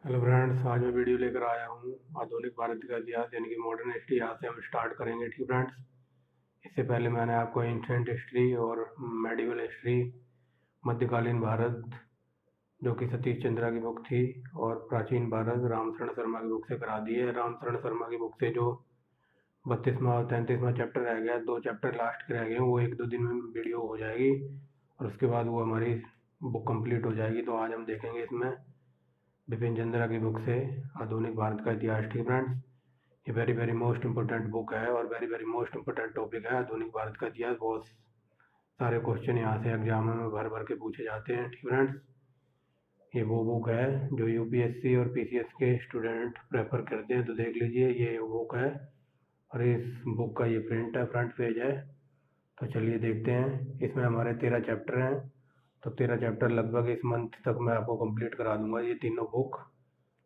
Hello friends, आज मैं video लेकर आया हूँ आधुनिक भारत का इतिहास यानी कि मॉडर्न हिस्ट्री। यहाँ से हम स्टार्ट करेंगे। ठीक फ्रेंड्स, इससे पहले मैंने आपको एंशिएंट हिस्ट्री और मेडिवल हिस्ट्री, मध्यकालीन भारत जो कि सतीश चंद्रा की बुक थी, और प्राचीन भारत रामशरण शर्मा की बुक से करा दी है। रामशरण शर्मा की बुक से जो 32वां और 33वां चैप्टर रह गया, 2 चैप्टर लास्ट के रह गए, वो 1-2 दिन में वीडियो हो जाएगी और उसके बाद वो हमारी बुक कंप्लीट हो जाएगी। तो आज हम देखेंगे इसमें बिपिन चंद्रा की बुक से आधुनिक भारत का इतिहास। ठीक फ्रेंड्स, ये very very most important book है और very very most important topic है आधुनिक भारत का इतिहास। बहुत सारे क्वेश्चन यहाँ से एग्जाम में भर भर के पूछे जाते हैं। ठीक फ्रेंड्स, ये वो बुक है जो यूपीएससी और पीसीएस के स्टूडेंट प्रेफर करते हैं। तो देख लीजिए, ये बुक है और इस बुक का ये प्रिंट है, फ्रंट पेज है। तो चलिए देखते हैं। इसमें हमारे 13 चैप्टर हैं, तो 13 चैप्टर लगभग इस मंथ तक मैं आपको कंप्लीट करा दूंगा, ये तीनों बुक।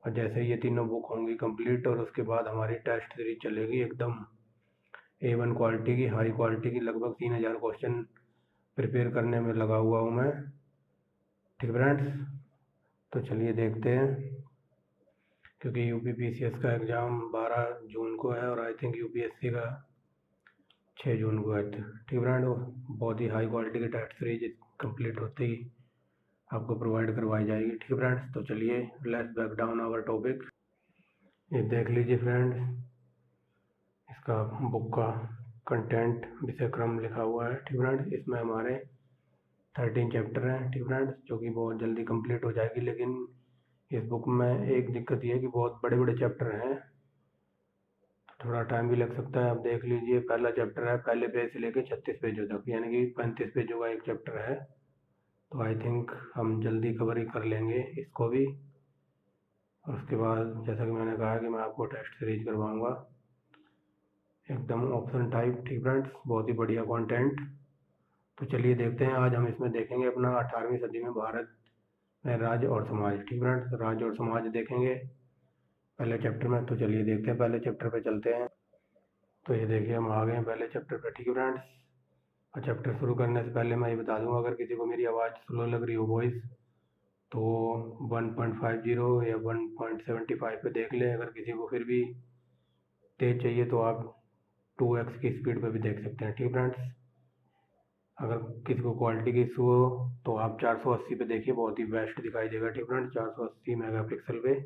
और जैसे ये तीनों बुक होंगी कंप्लीट, और उसके बाद हमारी टेस्ट सीरीज चलेगी एकदम A1 क्वालिटी की, हाई क्वालिटी की। लगभग 3000 क्वेश्चन प्रिपेयर करने में लगा हुआ हूँ मैं। ठीक फ्रेंड्स, तो चलिए देखते हैं। क्योंकि यूपी पीसीएस का एग्ज़ाम 12 जून को है और आई थिंक यूपीएससी का 6 जून को है। ठीक फ्रेंड, बहुत ही हाई क्वालिटी की टेस्ट सीरीज कंप्लीट होते ही आपको प्रोवाइड करवाई जाएगी। ठीक फ्रेंड्स, तो चलिए let's back down our topic. ये देख लीजिए फ्रेंड्स, इसका बुक का कंटेंट विषय क्रम लिखा हुआ है। ठीक फ्रेंड्स, इसमें हमारे 13 चैप्टर हैं। ठीक फ्रेंड्स, जो कि बहुत जल्दी कंप्लीट हो जाएगी। लेकिन इस बुक में एक दिक्कत ये है कि बहुत बड़े बड़े चैप्टर हैं, तो थोड़ा टाइम भी लग सकता है। आप देख लीजिए, पहला चैप्टर है पहले पेज से लेकर 36 पेजों तक, यानी कि 35 पेजों का एक चैप्टर है। तो आई थिंक हम जल्दी कवर ही कर लेंगे इसको भी। और उसके बाद जैसा कि मैंने कहा कि मैं आपको टेस्ट सीरीज करवाऊँगा एकदम ऑप्शन टाइप। ठीक फ्रेंड्स, बहुत ही बढ़िया कंटेंट। तो चलिए देखते हैं। आज हम इसमें देखेंगे अपना 18वीं सदी में भारत में राज्य और समाज। ठीक फ्रेंड्स, राज्य और समाज देखेंगे पहले चैप्टर में। तो चलिए देखते हैं, पहले चैप्टर पे चलते हैं। तो ये देखिए, हम आ गए हैं पहले चैप्टर पे। ठीक है फ्रेंड्स, और चैप्टर शुरू करने से पहले मैं ये बता दूंगा, अगर किसी को मेरी आवाज़ स्लो लग रही हो वॉइस, तो 1.50 या 1.75 पे देख लें। अगर किसी को फिर भी तेज़ चाहिए तो आप 2x की स्पीड पे भी देख सकते हैं। ठीक फ्रेंड्स, अगर किसी को क्वालिटी की इशू हो तो आप 480 पे देखिए, बहुत ही बेस्ट दिखाई देगा। ठीक फ्रेंड्स, 480 मेगापिक्सल पे।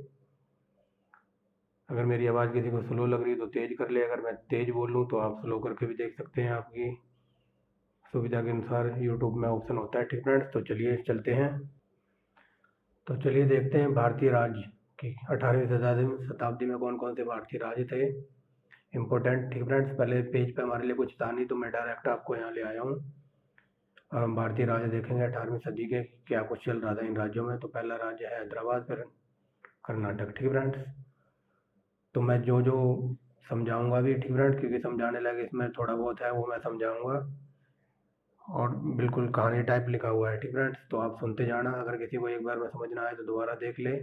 अगर मेरी आवाज़ किसी को स्लो लग रही है तो तेज़ कर ले, अगर मैं तेज़ बोलूँ तो आप स्लो करके भी देख सकते हैं। आपकी सुविधा के अनुसार यूट्यूब में ऑप्शन होता है। ठीक फ्रेंड्स, तो चलिए चलते हैं। तो चलिए देखते हैं भारतीय राज्य की 18वीं शताब्दी में कौन कौन से भारतीय राज्य थे इम्पोर्टेंट। ठीक फ्रेंड्स, पहले पेज पे हमारे लिए कुछ था नहीं, तो मैं डायरेक्ट आपको यहाँ ले आया हूँ और हम भारतीय राज्य देखेंगे 18वीं सदी के क्या कुछ चल रहा था इन राज्यों में। तो पहला राज्य है हैदराबाद, फिर कर्नाटक। ठीक फ्रेंड्स, तो मैं जो जो समझाऊंगा भी, ठीक फ्रेंड्स, क्योंकि समझाने लगे इसमें थोड़ा बहुत है वो मैं समझाऊंगा, और बिल्कुल कहानी टाइप लिखा हुआ है। ठीक फ्रेंड्स, तो आप सुनते जाना। अगर किसी को एक बार में समझ ना आए तो दोबारा देख ले।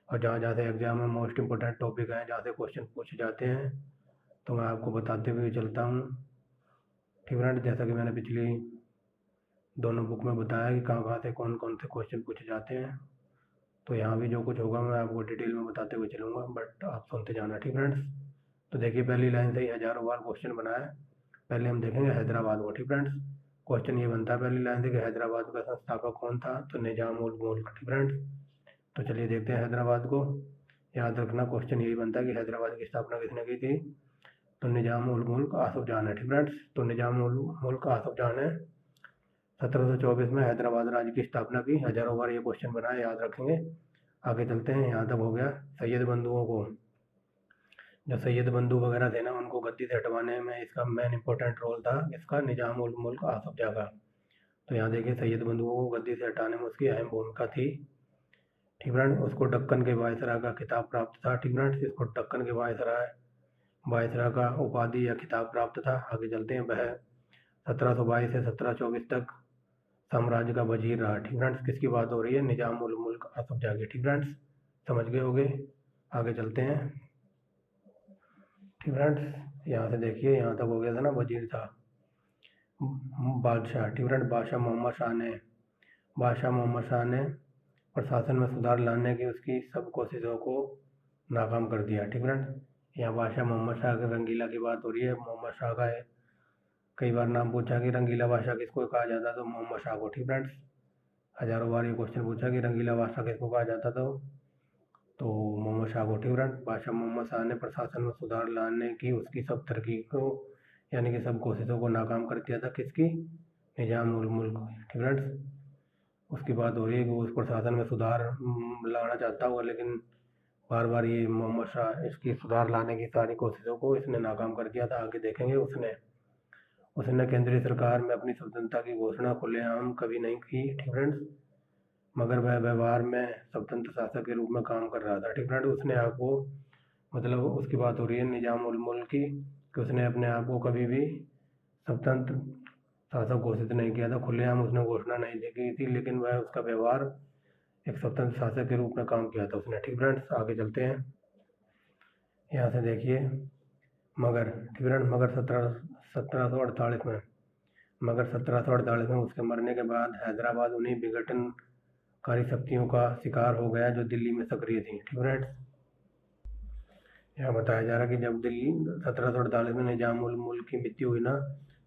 और जहाँ जहाँ से एग्जाम में मोस्ट इंपॉर्टेंट टॉपिक हैं, जहाँ से क्वेश्चन पूछे जाते हैं, तो मैं आपको बताते हुए चलता हूँ। ठीक फ्रेंड्स, जैसा कि मैंने पिछली दोनों बुक में बताया कि कहाँ कहाँ से कौन कौन से क्वेश्चन पूछे जाते हैं, तो यहाँ भी जो कुछ होगा मैं आपको डिटेल में बताते हुए चलूँगा, बट आप सुनते जाना। ठीक फ्रेंड्स, तो देखिए पहली लाइन से ही हज़ारों बार क्वेश्चन बना है। पहले हम देखेंगे हैदराबाद को। ठीक फ्रेंड्स, क्वेश्चन ये बनता है पहली लाइन से कि हैदराबाद का संस्थापक कौन था, तो निजाम उल मुल्क। ठीक फ्रेंड्स, तो चलिए देखते हैं हैदराबाद को। याद रखना, क्वेश्चन यही बनता है कि हैदराबाद की स्थापना किसने की थी, तो निजाम उल मुल्क आसफ जान है। ठीक फ्रेंड्स, तो निजाम उल मुल्क आसफ जान है 1724 में हैदराबाद राज्य की स्थापना की। हजारों बार ये क्वेश्चन बना है, याद रखेंगे। आगे चलते हैं, यहाँ तक हो गया। सैयद बंधुओं को, जो सैयद बंधु वगैरह थे ना, उनको गद्दी से हटवाने में इसका मेन इंपॉर्टेंट रोल था, इसका निजाम उल मुल्क आसफ जाह का। तो यहाँ देखिए, सैयद बंधुओं को गद्दी से हटाने में उसकी अहम भूमिका थी। ठीक फ्रेंड, उसको दक्कन के वायसराय का खिताब प्राप्त था। ठीक फ्रेंड्स, इसको दक्कन के वायसराय का उपाधि या खिताब प्राप्त था। आगे चलते हैं। वह 1722 से 1724 तक साम्राज्य का वजीर रहा। ठीक फ्रेंड्स, किसकी बात हो रही है, निजाम उल मुल्क आसफ जाह की। ठीक फ्रेंड्स, समझ गए होंगे। आगे चलते हैं। ठीक फ्रेंड्स, यहाँ से देखिए, यहाँ तक हो गया था ना, वजीर था बादशाह। ठीक फ्रेंड, बादशाह मोहम्मद शाह ने प्रशासन में सुधार लाने की उसकी सब कोशिशों को नाकाम कर दिया। ठीक फ्रेंड्स, यहाँ बादशाह मोहम्मद शाह के रंगीला की बात हो रही है। मोहम्मद शाह का है, कई बार नाम पूछा कि रंगीला बादशाह किसको कहा जाता, तो मोहम्मद शाह को। ठीक फ्रेंड्स, हजारों बार ये क्वेश्चन पूछा कि रंगीला बादशाह किसको कहा जाता, तो मोहम्मद शाह को। ठीक फ्रेंड्स, बादशाह मोहम्मद शाह ने प्रशासन में सुधार लाने की उसकी सब तरकीबों यानी कि सब कोशिशों को नाकाम कर दिया था। किसकी? निजाम उल मुल्क। ठीक फ्रेंड्स, उसकी बात हो रही है कि वो उस प्रशासन में सुधार लाना चाहता हुआ, लेकिन बार बार ये मोहम्मद शाह इसकी सुधार लाने की सारी कोशिशों को इसने नाकाम कर दिया था। आगे देखेंगे उसने केंद्रीय सरकार में अपनी स्वतंत्रता की घोषणा खुलेआम कभी नहीं की। ठीक फ्रेंड्स, मगर वह व्यवहार में स्वतंत्र शासक के रूप में काम कर रहा था। ठीक फ्रेंड्स, उसने आपको मतलब उसकी बात हो रही है निजाम उल मुल्क की, कि उसने अपने आप को कभी भी स्वतंत्र शासक घोषित नहीं किया था, खुलेआम उसने घोषणा नहीं की थी, लेकिन वह उसका व्यवहार एक स्वतंत्र शासक के रूप में काम किया था उसने। ठीक फ्रेंड्स, आगे चलते हैं। यहाँ से देखिए मगर। ठीक फ्रेंड्स, मगर 1748 में उसके मरने के बाद हैदराबाद उन्हीं विघटनकारी शक्तियों का शिकार हो गया जो दिल्ली में सक्रिय थी। ठीक फ्रेंड्स, यहाँ बताया जा रहा है कि जब दिल्ली 1748 में निजाम उल मुल्क की मृत्यु हुई ना,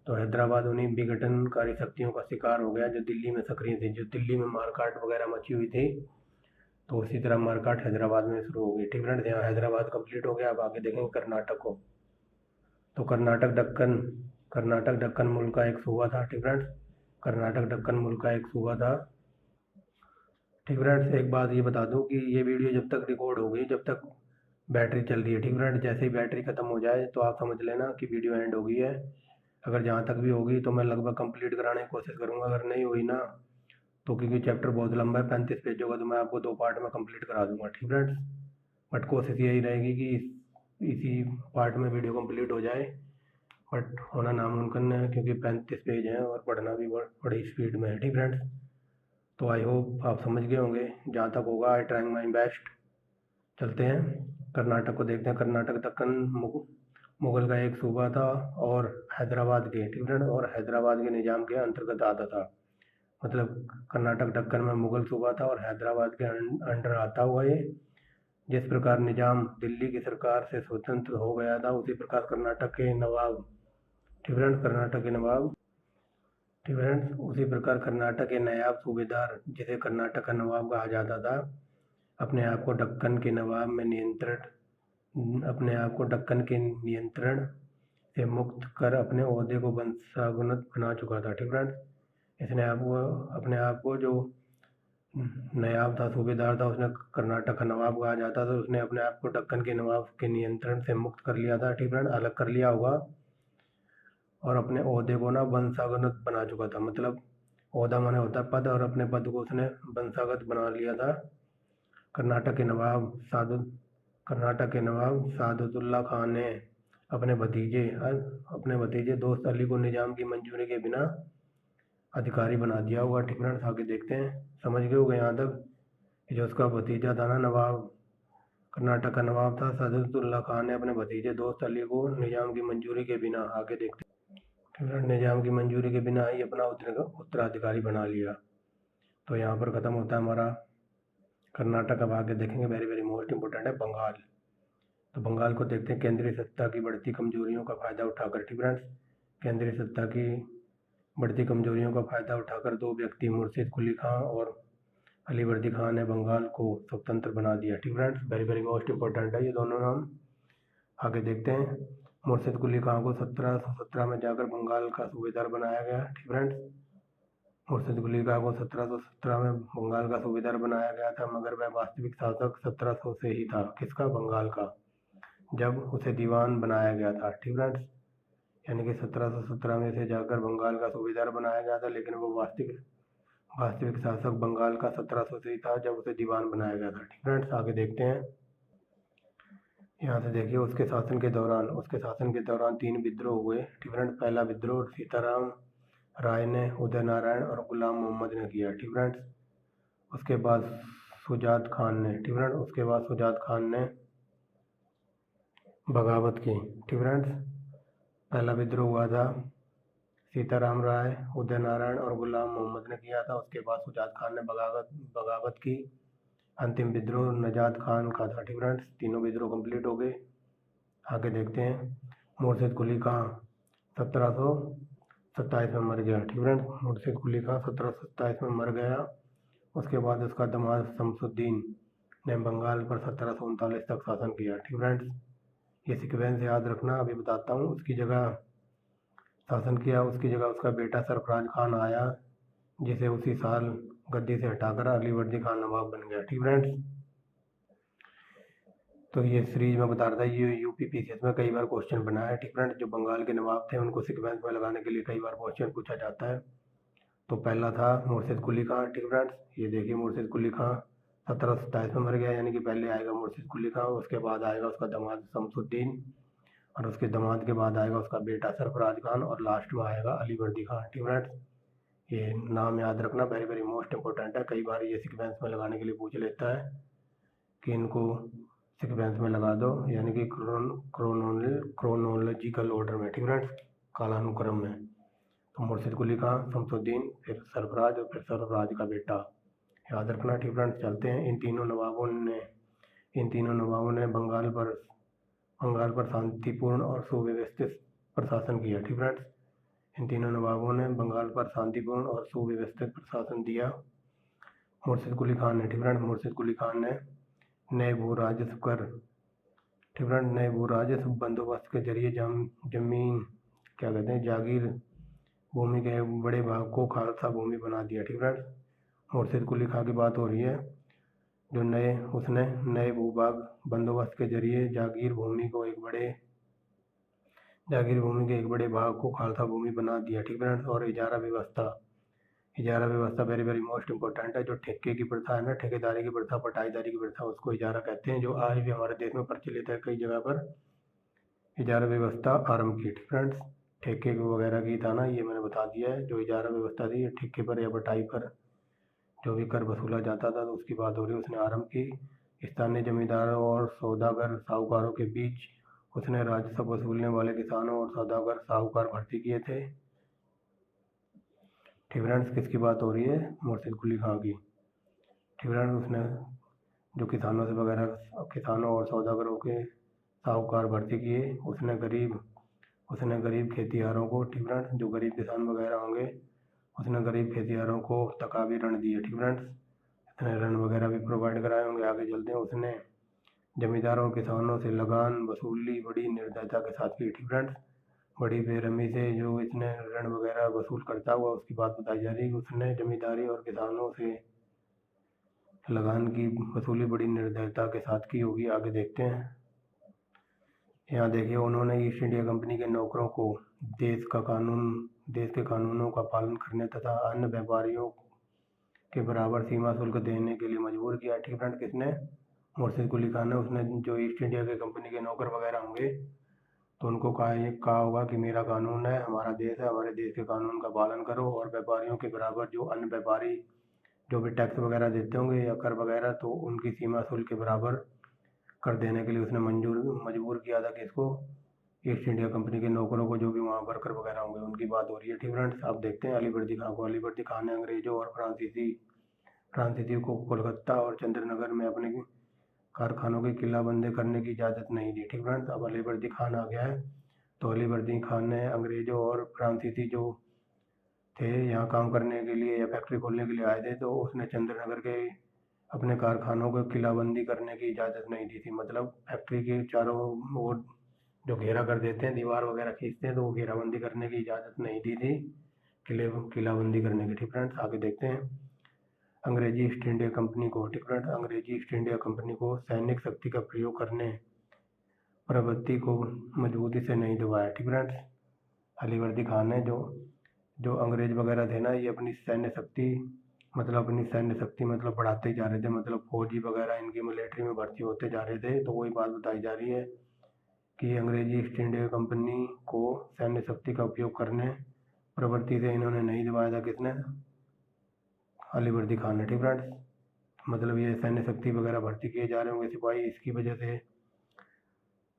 तो हैदराबाद उन्हीं विघटनकारी शक्तियों का शिकार हो गया जो दिल्ली में सक्रिय थी। जो दिल्ली में मारकाट वगैरह मची हुई थी, तो उसी तरह मारकाट हैदराबाद में शुरू हो गई। ठीक फ्रेंड्स, यहाँ हैदराबाद कंप्लीट हो गया। अब आगे देखेंगे कर्नाटक को। तो कर्नाटक दक्कन मुल्क का एक सूबा था। ठीक फ्रेंड्स, कर्नाटक दक्कन मुल्क का एक सूबा था। ठीक फ्रेंड्स, एक बात ये बता दूं कि ये वीडियो जब तक रिकॉर्ड होगी, जब तक बैटरी चल रही है। ठीक फ्रेंड्स, जैसे ही बैटरी ख़त्म हो जाए तो आप समझ लेना कि वीडियो एंड हो गई है। अगर जहाँ तक भी होगी तो मैं लगभग कंप्लीट कराने की कोशिश करूँगा। अगर नहीं हुई ना, तो क्योंकि चैप्टर बहुत लंबा है, 35 पेज होगा, तो मैं आपको 2 पार्ट में कंप्लीट करा दूँगा। ठीक फ्रेंड्स, बट कोशिश यही रहेगी कि इसी पार्ट में वीडियो कंप्लीट हो जाए, बट होना नामुमकिन है क्योंकि 35 पेज हैं और पढ़ना भी बड़ी स्पीड में है। ठीक फ्रेंड्स, तो आई होप आप समझ गए होंगे। जहाँ तक होगा आई ट्राइंग माई बेस्ट। चलते हैं कर्नाटक को देखते हैं। कर्नाटक दक्कन मुगल का एक सूबा था और हैदराबाद के। ठीक फ्रेंड्स, और हैदराबाद के निजाम के अंतर्गत आता था। मतलब कर्नाटक दक्कन में मुगल सूबा था और हैदराबाद के अंडर आता हुआ ये। जिस प्रकार निजाम दिल्ली की सरकार से स्वतंत्र हो गया था, उसी प्रकार कर्नाटक के नवाब। ठीक फ्रेंड्स, उसी प्रकार कर्नाटक के नायब सूबेदार, जिसे कर्नाटक का नवाब कहा जाता था, अपने आप को दक्कन के नियंत्रण से मुक्त कर अपने ओहदे को वंशानुगत बना चुका था। ठीक फ्रेंड्स, इसने अपने आप को जो नायब था, सूबेदार था, उसने कर्नाटक का नवाब कहा जाता था, उसने अपने आप को दक्कन के नवाब के नियंत्रण से मुक्त कर लिया था। ठीक फ्रेंड्स, अलग कर लिया होगा और अपने ओहदे को ना वंशानुगत बना चुका था। मतलब ओहदा माने होता है पद, और अपने पद को उसने वंशागत बना लिया था। कर्नाटक के नवाब सादतुल्ला खान ने अपने भतीजे दोस्त अली को निजाम की मंजूरी के बिना अधिकारी बना दिया हुआ। ठीक फ्रेंड्स, आगे देखते हैं। समझ गए होंगे यहाँ तक कि जो उसका भतीजा था ना, नवाब, कर्नाटक का नवाब था सादतुल्ला खान ने अपने भतीजे दोस्त अली को निजाम की मंजूरी के बिना, आगे देखते हैं, ठीक फ्रेंड्स, निजाम की मंजूरी के बिना ही अपना उत्तराधिकारी बना लिया। तो यहाँ पर ख़त्म होता है हमारा कर्नाटक। अब आगे देखेंगे, वेरी वेरी मोस्ट इंपॉर्टेंट है बंगाल। तो बंगाल को देखते हैं। केंद्रीय सत्ता की बढ़ती कमजोरियों का फ़ायदा उठाकर। ठीक फ्रेंड्स, केंद्रीय सत्ता की बढ़ती कमजोरियों का फ़ायदा उठाकर 2 व्यक्ति मुर्शिद कुली खां और अलीवर्दी खान ने बंगाल को स्वतंत्र बना दिया। ठीक friends, very very most important है ये दोनों नाम। आगे देखते हैं। मुर्शिद कुली खां को 1717 में जाकर बंगाल का सूबेदार बनाया गया। ठीक फ्रेंड्स, मुर्शिद कुली खां को 1717 में बंगाल का सूबेदार बनाया गया था, मगर वह वास्तविक शासक 1700 से ही था। किसका? बंगाल का, जब उसे दीवान बनाया गया था। ठीक फ्रेंड्स, यानी कि 1717 में से जाकर बंगाल का सूबेदार बनाया गया था, लेकिन वो वास्तविक शासक बंगाल का 1700 से ही था जब उसे दीवान बनाया गया था। ठीक फ्रेंड्स, आगे देखते हैं। यहाँ से देखिए उसके शासन के दौरान 3 विद्रोह हुए। ठीक फ्रेंड्स, पहला विद्रोह सीताराम राय ने, उदय नारायण और गुलाम मोहम्मद ने किया। ठीक फ्रेंड्स, उसके बाद शुजात खान ने बगावत की। ठीक फ्रेंड्स, पहला विद्रोह हुआ था सीताराम राय, उदय नारायण और गुलाम मोहम्मद ने किया था। उसके बाद शुजात खान ने बगावत की। अंतिम विद्रोह नजात खान का था। ठीक फ्रेंड्स, तीनों विद्रोह कंप्लीट हो गए। आगे देखते हैं। मुर्शिद कुली खां 1727 में मर गया। ठीक फ्रेंड्स, मुर्शिद कुली खां 1727 में मर गया। उसके बाद उसका दामाद शमसुद्दीन ने बंगाल पर 1739 तक शासन किया। ठीक फ्रेंड्स, ये सीक्वेंस याद रखना, अभी बताता हूँ। उसकी जगह शासन किया, उसकी जगह उसका बेटा सरफराज खान आया, जिसे उसी साल गद्दी से हटाकर अलीवर्दी खान नवाब बन गया। ठीक फ्रेंड्स, तो ये सीरीज में बता रहा था, ये यूपीपीसीएस में कई बार क्वेश्चन बना है। ठीक फ्रेंड्स, जो बंगाल के नवाब थे उनको सीक्वेंस में लगाने के लिए कई बार क्वेश्चन पूछा जाता है। तो पहला था मुर्शिद कुली खां। ठीक फ्रेंड्स, ये देखिए मुर्शिद कुली खां 1727 में मर गया, यानी कि पहले आएगा मुर्शिद कुली खां, उसके बाद आएगा उसका दामाद शमसुद्दीन, और उसके दामाद के बाद आएगा उसका बेटा सरफराज खान, और लास्ट में आएगा अलीवर्दी खान। ठीक फ्रेंड्स, ये नाम याद रखना, वेरी वेरी मोस्ट इंपॉर्टेंट है। कई बार ये सीक्वेंस में लगाने के लिए पूछ लेता है कि इनको सीक्वेंस में लगा दो, यानी कि क्रोनोलॉजिकल ऑर्डर में। ठीक फ्रेंड्स, कालानुक्रम में। तो मुर्शिद कुली खां, शमसुद्दीन, फिर सरफराज और फिर सरफराज का बेटा, याद रखना। ठीक फ्रेंड्स, चलते हैं। इन तीनों नवाबों ने बंगाल पर शांतिपूर्ण और सुव्यवस्थित प्रशासन किया। ठीक फ्रेंड्स, इन तीनों नवाबों ने बंगाल पर शांतिपूर्ण और सुव्यवस्थित प्रशासन दिया। मुर्शिद कुली खान ने, ठीक फ्रेंड्स, मुर्शिद कुली खान ने नए भू राजस्व कर, ठीक फ्रेंड्स, नए भू राजस्व बंदोबस्त के जरिए जमीन क्या कहते हैं जागीर भूमि के बड़े भाग को खालसा भूमि बना दिया। ठीक फ्रेंड्स, मुर्शिद कुली खां की बात हो रही है, जो उसने नए भूभाग बंदोबस्त के जरिए जागीर भूमि के एक बड़े भाग को खालसा भूमि बना दिया। ठीक फ्रेंड्स, और इजारा व्यवस्था वेरी वेरी मोस्ट इंपॉर्टेंट है। जो ठेके की प्रथा है ना, ठेकेदारी की प्रथा, पटाईदारी की प्रथा, उसको इजारा कहते हैं, जो आज भी हमारे देश में प्रचलित है। कई जगह पर इजारा व्यवस्था आरंभ की। ठीक फ्रेंड्स, ठेके वगैरह की था ना, ये मैंने बता दिया है। जो इजारा व्यवस्था थी, ठेके पर या बटाई पर जो भी कर वसूला जाता था, तो उसकी बात हो रही है, उसने आरंभ की। स्थानीय जमींदारों और सौदागर साहूकारों के बीच उसने राजस्व वसूलने वाले किसानों और सौदागर साहूकार भर्ती किए थे। ठीक फ्रेंड्स, किसकी बात हो रही है? मुर्शिद कुली खां की। ठीक फ्रेंड्स, उसने जो किसानों और सौदागरों के साहूकार भर्ती किए। उसने गरीब खेतिहरों को, ठीक फ्रेंड्स, जो गरीब किसान वगैरह होंगे, उसने गरीब खेतिहरों को तकावी ऋण दिए। ठीक फ्रेंड्स, इसने ऋण वगैरह भी प्रोवाइड कराए होंगे। आगे चलते हैं। उसने जमींदारों और किसानों से लगान वसूली बड़ी निर्दयता के साथ की। ठीक फ्रेंड्स, बड़ी बेरहमी से जो इसने ऋण वगैरह वसूल करता हुआ, उसकी बात बताई जा रही है कि उसने जमींदारी और किसानों से लगान की वसूली बड़ी निर्दयता के साथ की होगी। आगे देखते हैं। यहाँ देखिए, उन्होंने ईस्ट इंडिया कंपनी के नौकरों को देश के कानूनों का पालन करने तथा अन्य व्यापारियों के बराबर सीमा शुल्क देने के लिए मजबूर किया। ठीक फ्रेंड, किसने? मुर्शिद कुली खान ने। उसने जो ईस्ट इंडिया के कंपनी के नौकर वगैरह होंगे, तो उनको कहा होगा कि मेरा कानून है, हमारा देश है, हमारे देश के कानून का पालन करो, और व्यापारियों के बराबर जो अन्य व्यापारी जो भी टैक्स वगैरह देते होंगे या कर वगैरह, तो उनकी सीमा शुल्क के बराबर कर देने के लिए उसने मजबूर किया था। किसको? ईस्ट इंडिया कंपनी के नौकरों को, जो भी वहाँ वर्कर वगैरह होंगे, उनकी बात हो रही है। ठीक फ्रेंड्स, आप देखते हैं अलीवर्दी खां को। अलीवर्दी खां ने अंग्रेजों और फ्रांसीसियों को कोलकाता और चंद्रनगर में अपने कारखानों की किलाबंदी करने की इजाज़त नहीं दी। ठीक फ्रेंड्स, अब अलीवर्दी खान आ गया है। तो अलीवर्दी खान ने अंग्रेजों और फ्रांसीसी जो थे यहाँ काम करने के लिए या फैक्ट्री खोलने के लिए आए थे, तो उसने चंद्रनगर के अपने कारखानों को किलाबंदी करने की इजाज़त नहीं दी थी। मतलब फैक्ट्री के चारों ओर जो घेरा कर देते हैं, दीवार वगैरह खींचते हैं, तो वो घेराबंदी करने की इजाज़त नहीं दी थी, किलाबंदी करने की। ठीक फ्रेंड्स, आगे देखते हैं। अंग्रेजी ईस्ट इंडिया कंपनी को, ठीक फ्रेंड्स, अंग्रेजी ईस्ट इंडिया कंपनी को सैनिक शक्ति का प्रयोग करने प्रवृत्ति को मजबूती से नहीं दबाया। ठीक फ्रेंड्स, अलीवर्दी खान ने जो अंग्रेज वगैरह थे ना, ये अपनी सैन्य शक्ति मतलब बढ़ाते जा रहे थे, मतलब फौजी वगैरह इनकी मिलिट्री में भर्ती होते जा रहे थे। तो वही बात बताई जा रही है कि अंग्रेजी ईस्ट इंडिया कंपनी को सैन्य शक्ति का उपयोग करने प्रवृत्ति से इन्होंने नहीं दबाया था। किसने? अलीवर्दी खान ने। ठीक फ्रेंड्स, मतलब ये सैन्य शक्ति वगैरह भर्ती किए जा रहे होंगे सिपाही, इसकी वजह से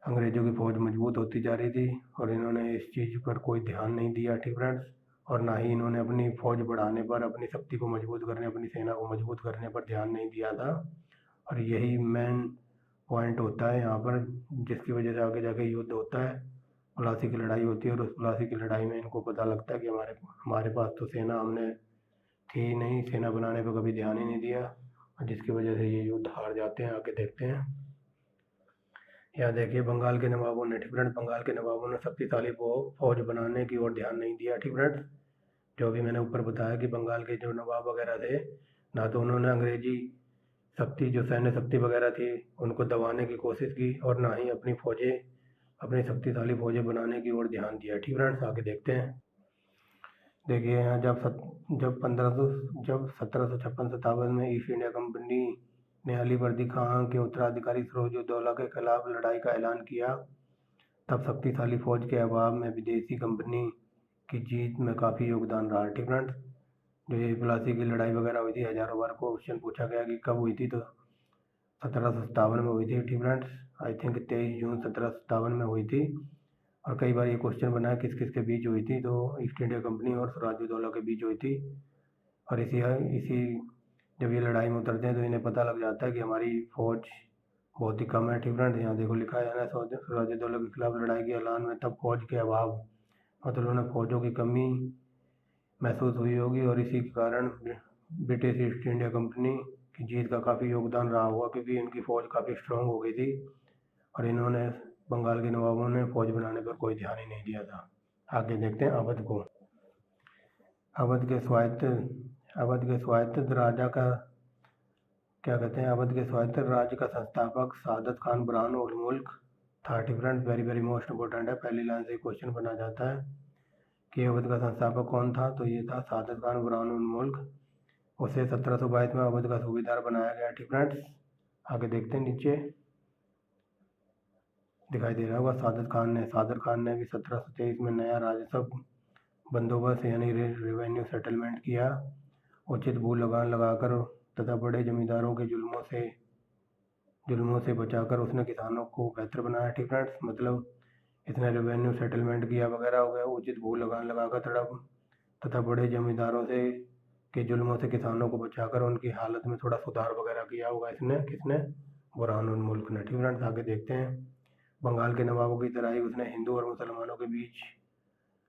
अंग्रेजों की फौज मजबूत होती जा रही थी, और इन्होंने इस चीज़ पर कोई ध्यान नहीं दिया। ठीक फ्रेंड्स, और ना ही इन्होंने अपनी फौज बढ़ाने पर, अपनी शक्ति को मजबूत करने, अपनी सेना को मजबूत करने पर ध्यान नहीं दिया था। और यही मेन पॉइंट होता है यहाँ पर, जिसकी वजह से आगे जाके युद्ध होता है, प्लासी की लड़ाई होती है। और उस प्लासी की लड़ाई में इनको पता लगता है कि हमारे पास तो सेना हमने थी नहीं, सेना बनाने पर कभी ध्यान ही नहीं दिया, और जिसकी वजह से ये युद्ध हार जाते हैं। आगे देखते हैं। यहाँ देखिए बंगाल के नवाबों ने, ठीक फ्रेंड्स, बंगाल के नवाबों ने शक्तिशाली फौज बनाने की ओर ध्यान नहीं दिया। ठीक फ्रेंड्स, जो भी मैंने ऊपर बताया कि बंगाल के जो नवाब वगैरह थे, ना तो उन्होंने अंग्रेजी शक्ति, जो सैन्य शक्ति वगैरह थी, उनको दबाने की कोशिश की, और ना ही अपनी शक्तिशाली फौजें बनाने की ओर ध्यान दिया। ठीक फ्रेंड्स, आगे देखते हैं। देखिए यहाँ जब 1756-57 में ईस्ट इंडिया कंपनी ने अली वर्दी खां के उत्तराधिकारी सिराजुद्दौला के खिलाफ लड़ाई का ऐलान किया, तब शक्तिशाली फौज के अभाव में विदेशी कंपनी की जीत में काफ़ी योगदान रहा। ठीक फ्रेंड्स, जो ये प्लासी की लड़ाई वगैरह हुई थी, हज़ारों बार क्वेश्चन पूछा गया कि कब हुई थी, तो 1757 में हुई थी। ठीक फ्रेंड्स, आई थिंक 23 जून 1757 में हुई थी। और कई बार ये क्वेश्चन बना किस किस के बीच हुई थी, तो ईस्ट इंडिया कंपनी और सिराजुद्दौला के बीच हुई थी। और इसी जब ये लड़ाई में उतरते हैं तो इन्हें पता लग जाता है कि हमारी फौज बहुत ही कम है। ठीक फ्रेंड्स, यहाँ देखो लिखा है ना, सिराजुद्दौला के खिलाफ लड़ाई के ऐलान में तब फौज के अभाव, मतलब उन्हें फौजों की कमी महसूस हुई होगी, और इसी के कारण ब्रिटिश ईस्ट इंडिया कंपनी की जीत का काफ़ी योगदान रहा होगा, क्योंकि इनकी फ़ौज काफ़ी स्ट्रांग हो गई थी, और इन्होंने बंगाल के नवाबों ने फौज बनाने पर कोई ध्यान ही नहीं दिया था। आगे देखते हैं अवध को। अवध के स्वायत्त राजा का क्या कहते हैं, अवध के स्वायत्त राज्य का संस्थापक सादत खान बुरहान उल मुल्क था। Different very very most important है, पहली लाइन से क्वेश्चन बना जाता है कि अवध का संस्थापक कौन था, तो ये था सादत खान बुरहान उल मुल्क। उसे 1722 में अवध का सूबेदार बनाया गया। ठीक फ्रेंड्स, आगे देखते हैं। नीचे दिखाई दे रहा होगा सादत खान ने भी 1723 में नया राजस्व बंदोबस्त यानी रेवेन्यू सेटलमेंट किया। उचित भू लगान लगाकर तथा बड़े जमींदारों के जुल्मों से बचाकर उसने किसानों को बेहतर बनाया। ठीक फ्रेंड्स, मतलब इसने रेवेन्यू सेटलमेंट किया वगैरह हो गया, उचित भू लगान लगाकर तथा बड़े जमींदारों के जुल्मों से किसानों को बचाकर उनकी हालत में थोड़ा सुधार वगैरह किया होगा इसने, किसने, बुरहान उल मुल्क ने। ठीक फ्रेंड्स, आगे देखते हैं। बंगाल के नवाबों की तरह ही उसने हिंदू और मुसलमानों के बीच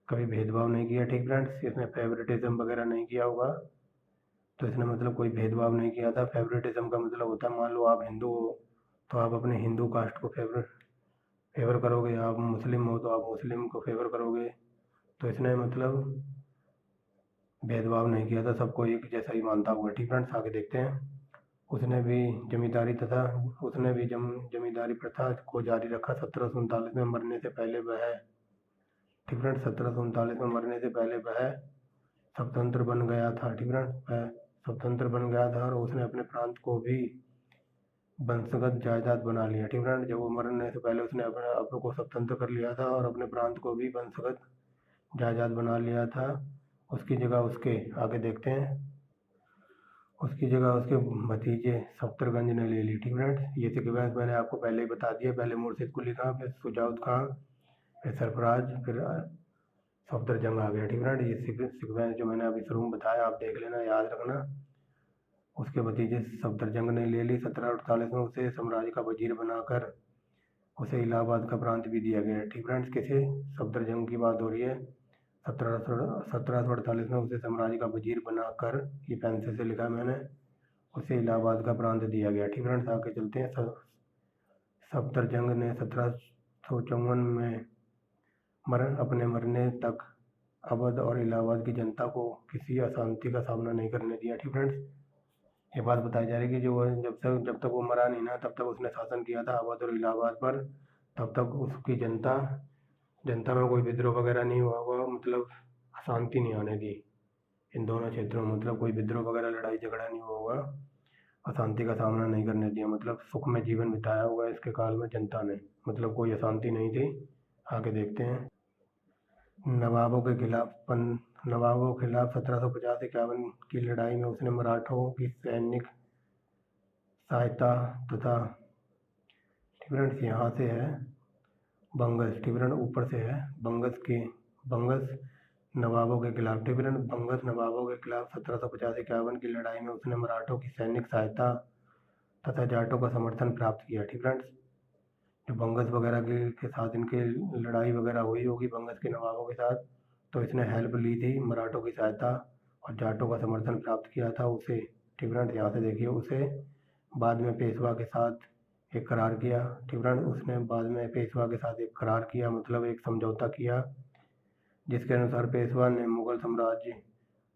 कभी भेदभाव नहीं किया। ठीक फ्रेंड्स, इसने फेवरेटिज्म वगैरह नहीं किया होगा, तो इसने मतलब कोई भेदभाव नहीं किया था। फेवरेटिज्म का मतलब होता है, मान लो आप हिंदू हो तो आप अपने हिंदू कास्ट को फेवर करोगे, आप मुस्लिम हो तो आप मुस्लिम को फेवर करोगे, तो इसने मतलब भेदभाव नहीं किया था, सबको एक जैसा ही मानता हुआ। ठीक फ्रेंड्स, आगे देखते हैं। उसने भी जमींदारी प्रथा को जारी रखा। 1739 में मरने से पहले वह, ठीक फ्रेंड्स, 1739 में मरने से पहले वह स्वतंत्र बन गया था। ठीक फ्रेंड्स, वह स्वतंत्र बन गया था और उसने अपने प्रांत को भी वंशगत जायदाद बना लिया। ठीक फ्रेंड्स, जब वो मरने से पहले उसने अपने को स्वतंत्र कर लिया था और अपने प्रांत को भी वंशगत जायदाद बना लिया था। उसकी जगह उसके, आगे देखते हैं, उसकी जगह उसके भतीजे सफ्दरगंज ने ले ली। ठीक फ्रेंड्स, ये सीक्वेंस मैंने आपको पहले ही बता दिया, पहले मुर्शिद कुली खां, फिर शुजाउत खां, फिर सरफराज, फिर सफदरजंग आ गया। ठीक फ्रेंड्स, ये सीक्वेंस जो मैंने अभी शुरू में बताया आप देख लेना, याद रखना। उसके भतीजे सफदरजंग ने ले ली। 1748 में उसे साम्राज्य का वजीर बनाकर उसे इलाहाबाद का प्रांत भी दिया गया। ठीक फ्रेंड्स, किसे, सफदरजंग की बात हो रही है। 1748 में उसे साम्राज्य का वजीर बनाकर, ये पेंसिल से लिखा मैंने, उसे इलाहाबाद का प्रांत दिया गया। ठीक फ्रेंड्स, आगे चलते हैं। सफदरजंग ने 1754 में अपने मरने तक अवध और इलाहाबाद की जनता को किसी अशांति का सामना नहीं करने दिया। ठीक फ्रेंड्स, ये बात बताई जा रही है कि जो जब तक वो मरा नहीं ना, तब तक उसने शासन किया था अवध और इलाहाबाद पर, तब तक उसकी जनता में कोई विद्रोह वगैरह नहीं हुआ होगा, मतलब अशांति नहीं आने दी इन दोनों क्षेत्रों में, मतलब कोई विद्रोह वगैरह लड़ाई झगड़ा नहीं हुआ होगा, अशांति का सामना नहीं करने दिया, मतलब सुख में जीवन बिताया होगा इसके काल में जनता ने, मतलब कोई अशांति नहीं थी। आगे देखते हैं। नवाबों के खिलाफ 1750-51 की लड़ाई में उसने मराठों की सैनिक सहायता तथा, ठीक फ्रेंड्स, यहाँ से है बंगस, ठीक फ्रेंड्स, ऊपर से है बंगस नवाबों के खिलाफ। ठीक फ्रेंड्स, बंगस नवाबों के खिलाफ 1750-51 की लड़ाई में उसने मराठों की सैनिक सहायता तथा जाटों का समर्थन प्राप्त किया। ठीक फ्रेंड्स, जो बंगस वगैरह के साथ इनके लड़ाई वगैरह हुई होगी बंगस के नवाबों के साथ, तो इसने हेल्प ली थी, मराठों की सहायता और जाटों का समर्थन प्राप्त किया था उसे। ठीक फ्रेंड्स, यहाँ से देखिए उसे बाद में पेशवा के साथ एक करार किया। ठीक फ्रेंड्स, उसने बाद में पेशवा के साथ एक करार किया, मतलब एक समझौता किया, जिसके अनुसार पेशवा ने मुगल साम्राज्य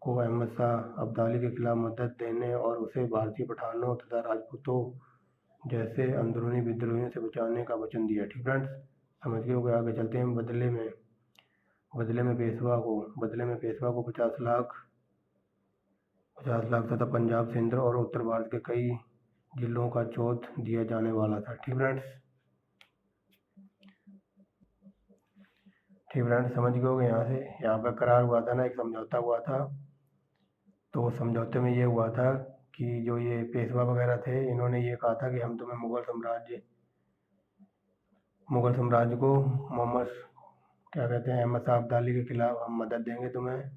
को अहमद शाह अब्दाली के खिलाफ मदद देने और उसे भारतीय पठानों तथा राजपूतों जैसे अंदरूनी विद्रोहियों से बचाने का वचन दिया। ठीक फ्रेंड्स, समझ गए होंगे। आगे चलते हैं। बदले में पेशवा को 50 लाख तथा पंजाब, सिंध और उत्तर भारत के कई जिलों का चौथ दिया जाने वाला था। ठीक फ्रेंड्स, समझ गए होंगे। यहाँ पर करार हुआ था ना, एक समझौता हुआ था। तो समझौते में ये हुआ था कि जो ये पेशवा वगैरह थे, इन्होंने ये कहा था कि हम तुम्हें मुगल साम्राज्य को अहमद शाह अब्दाली के खिलाफ हम मदद देंगे, तुम्हें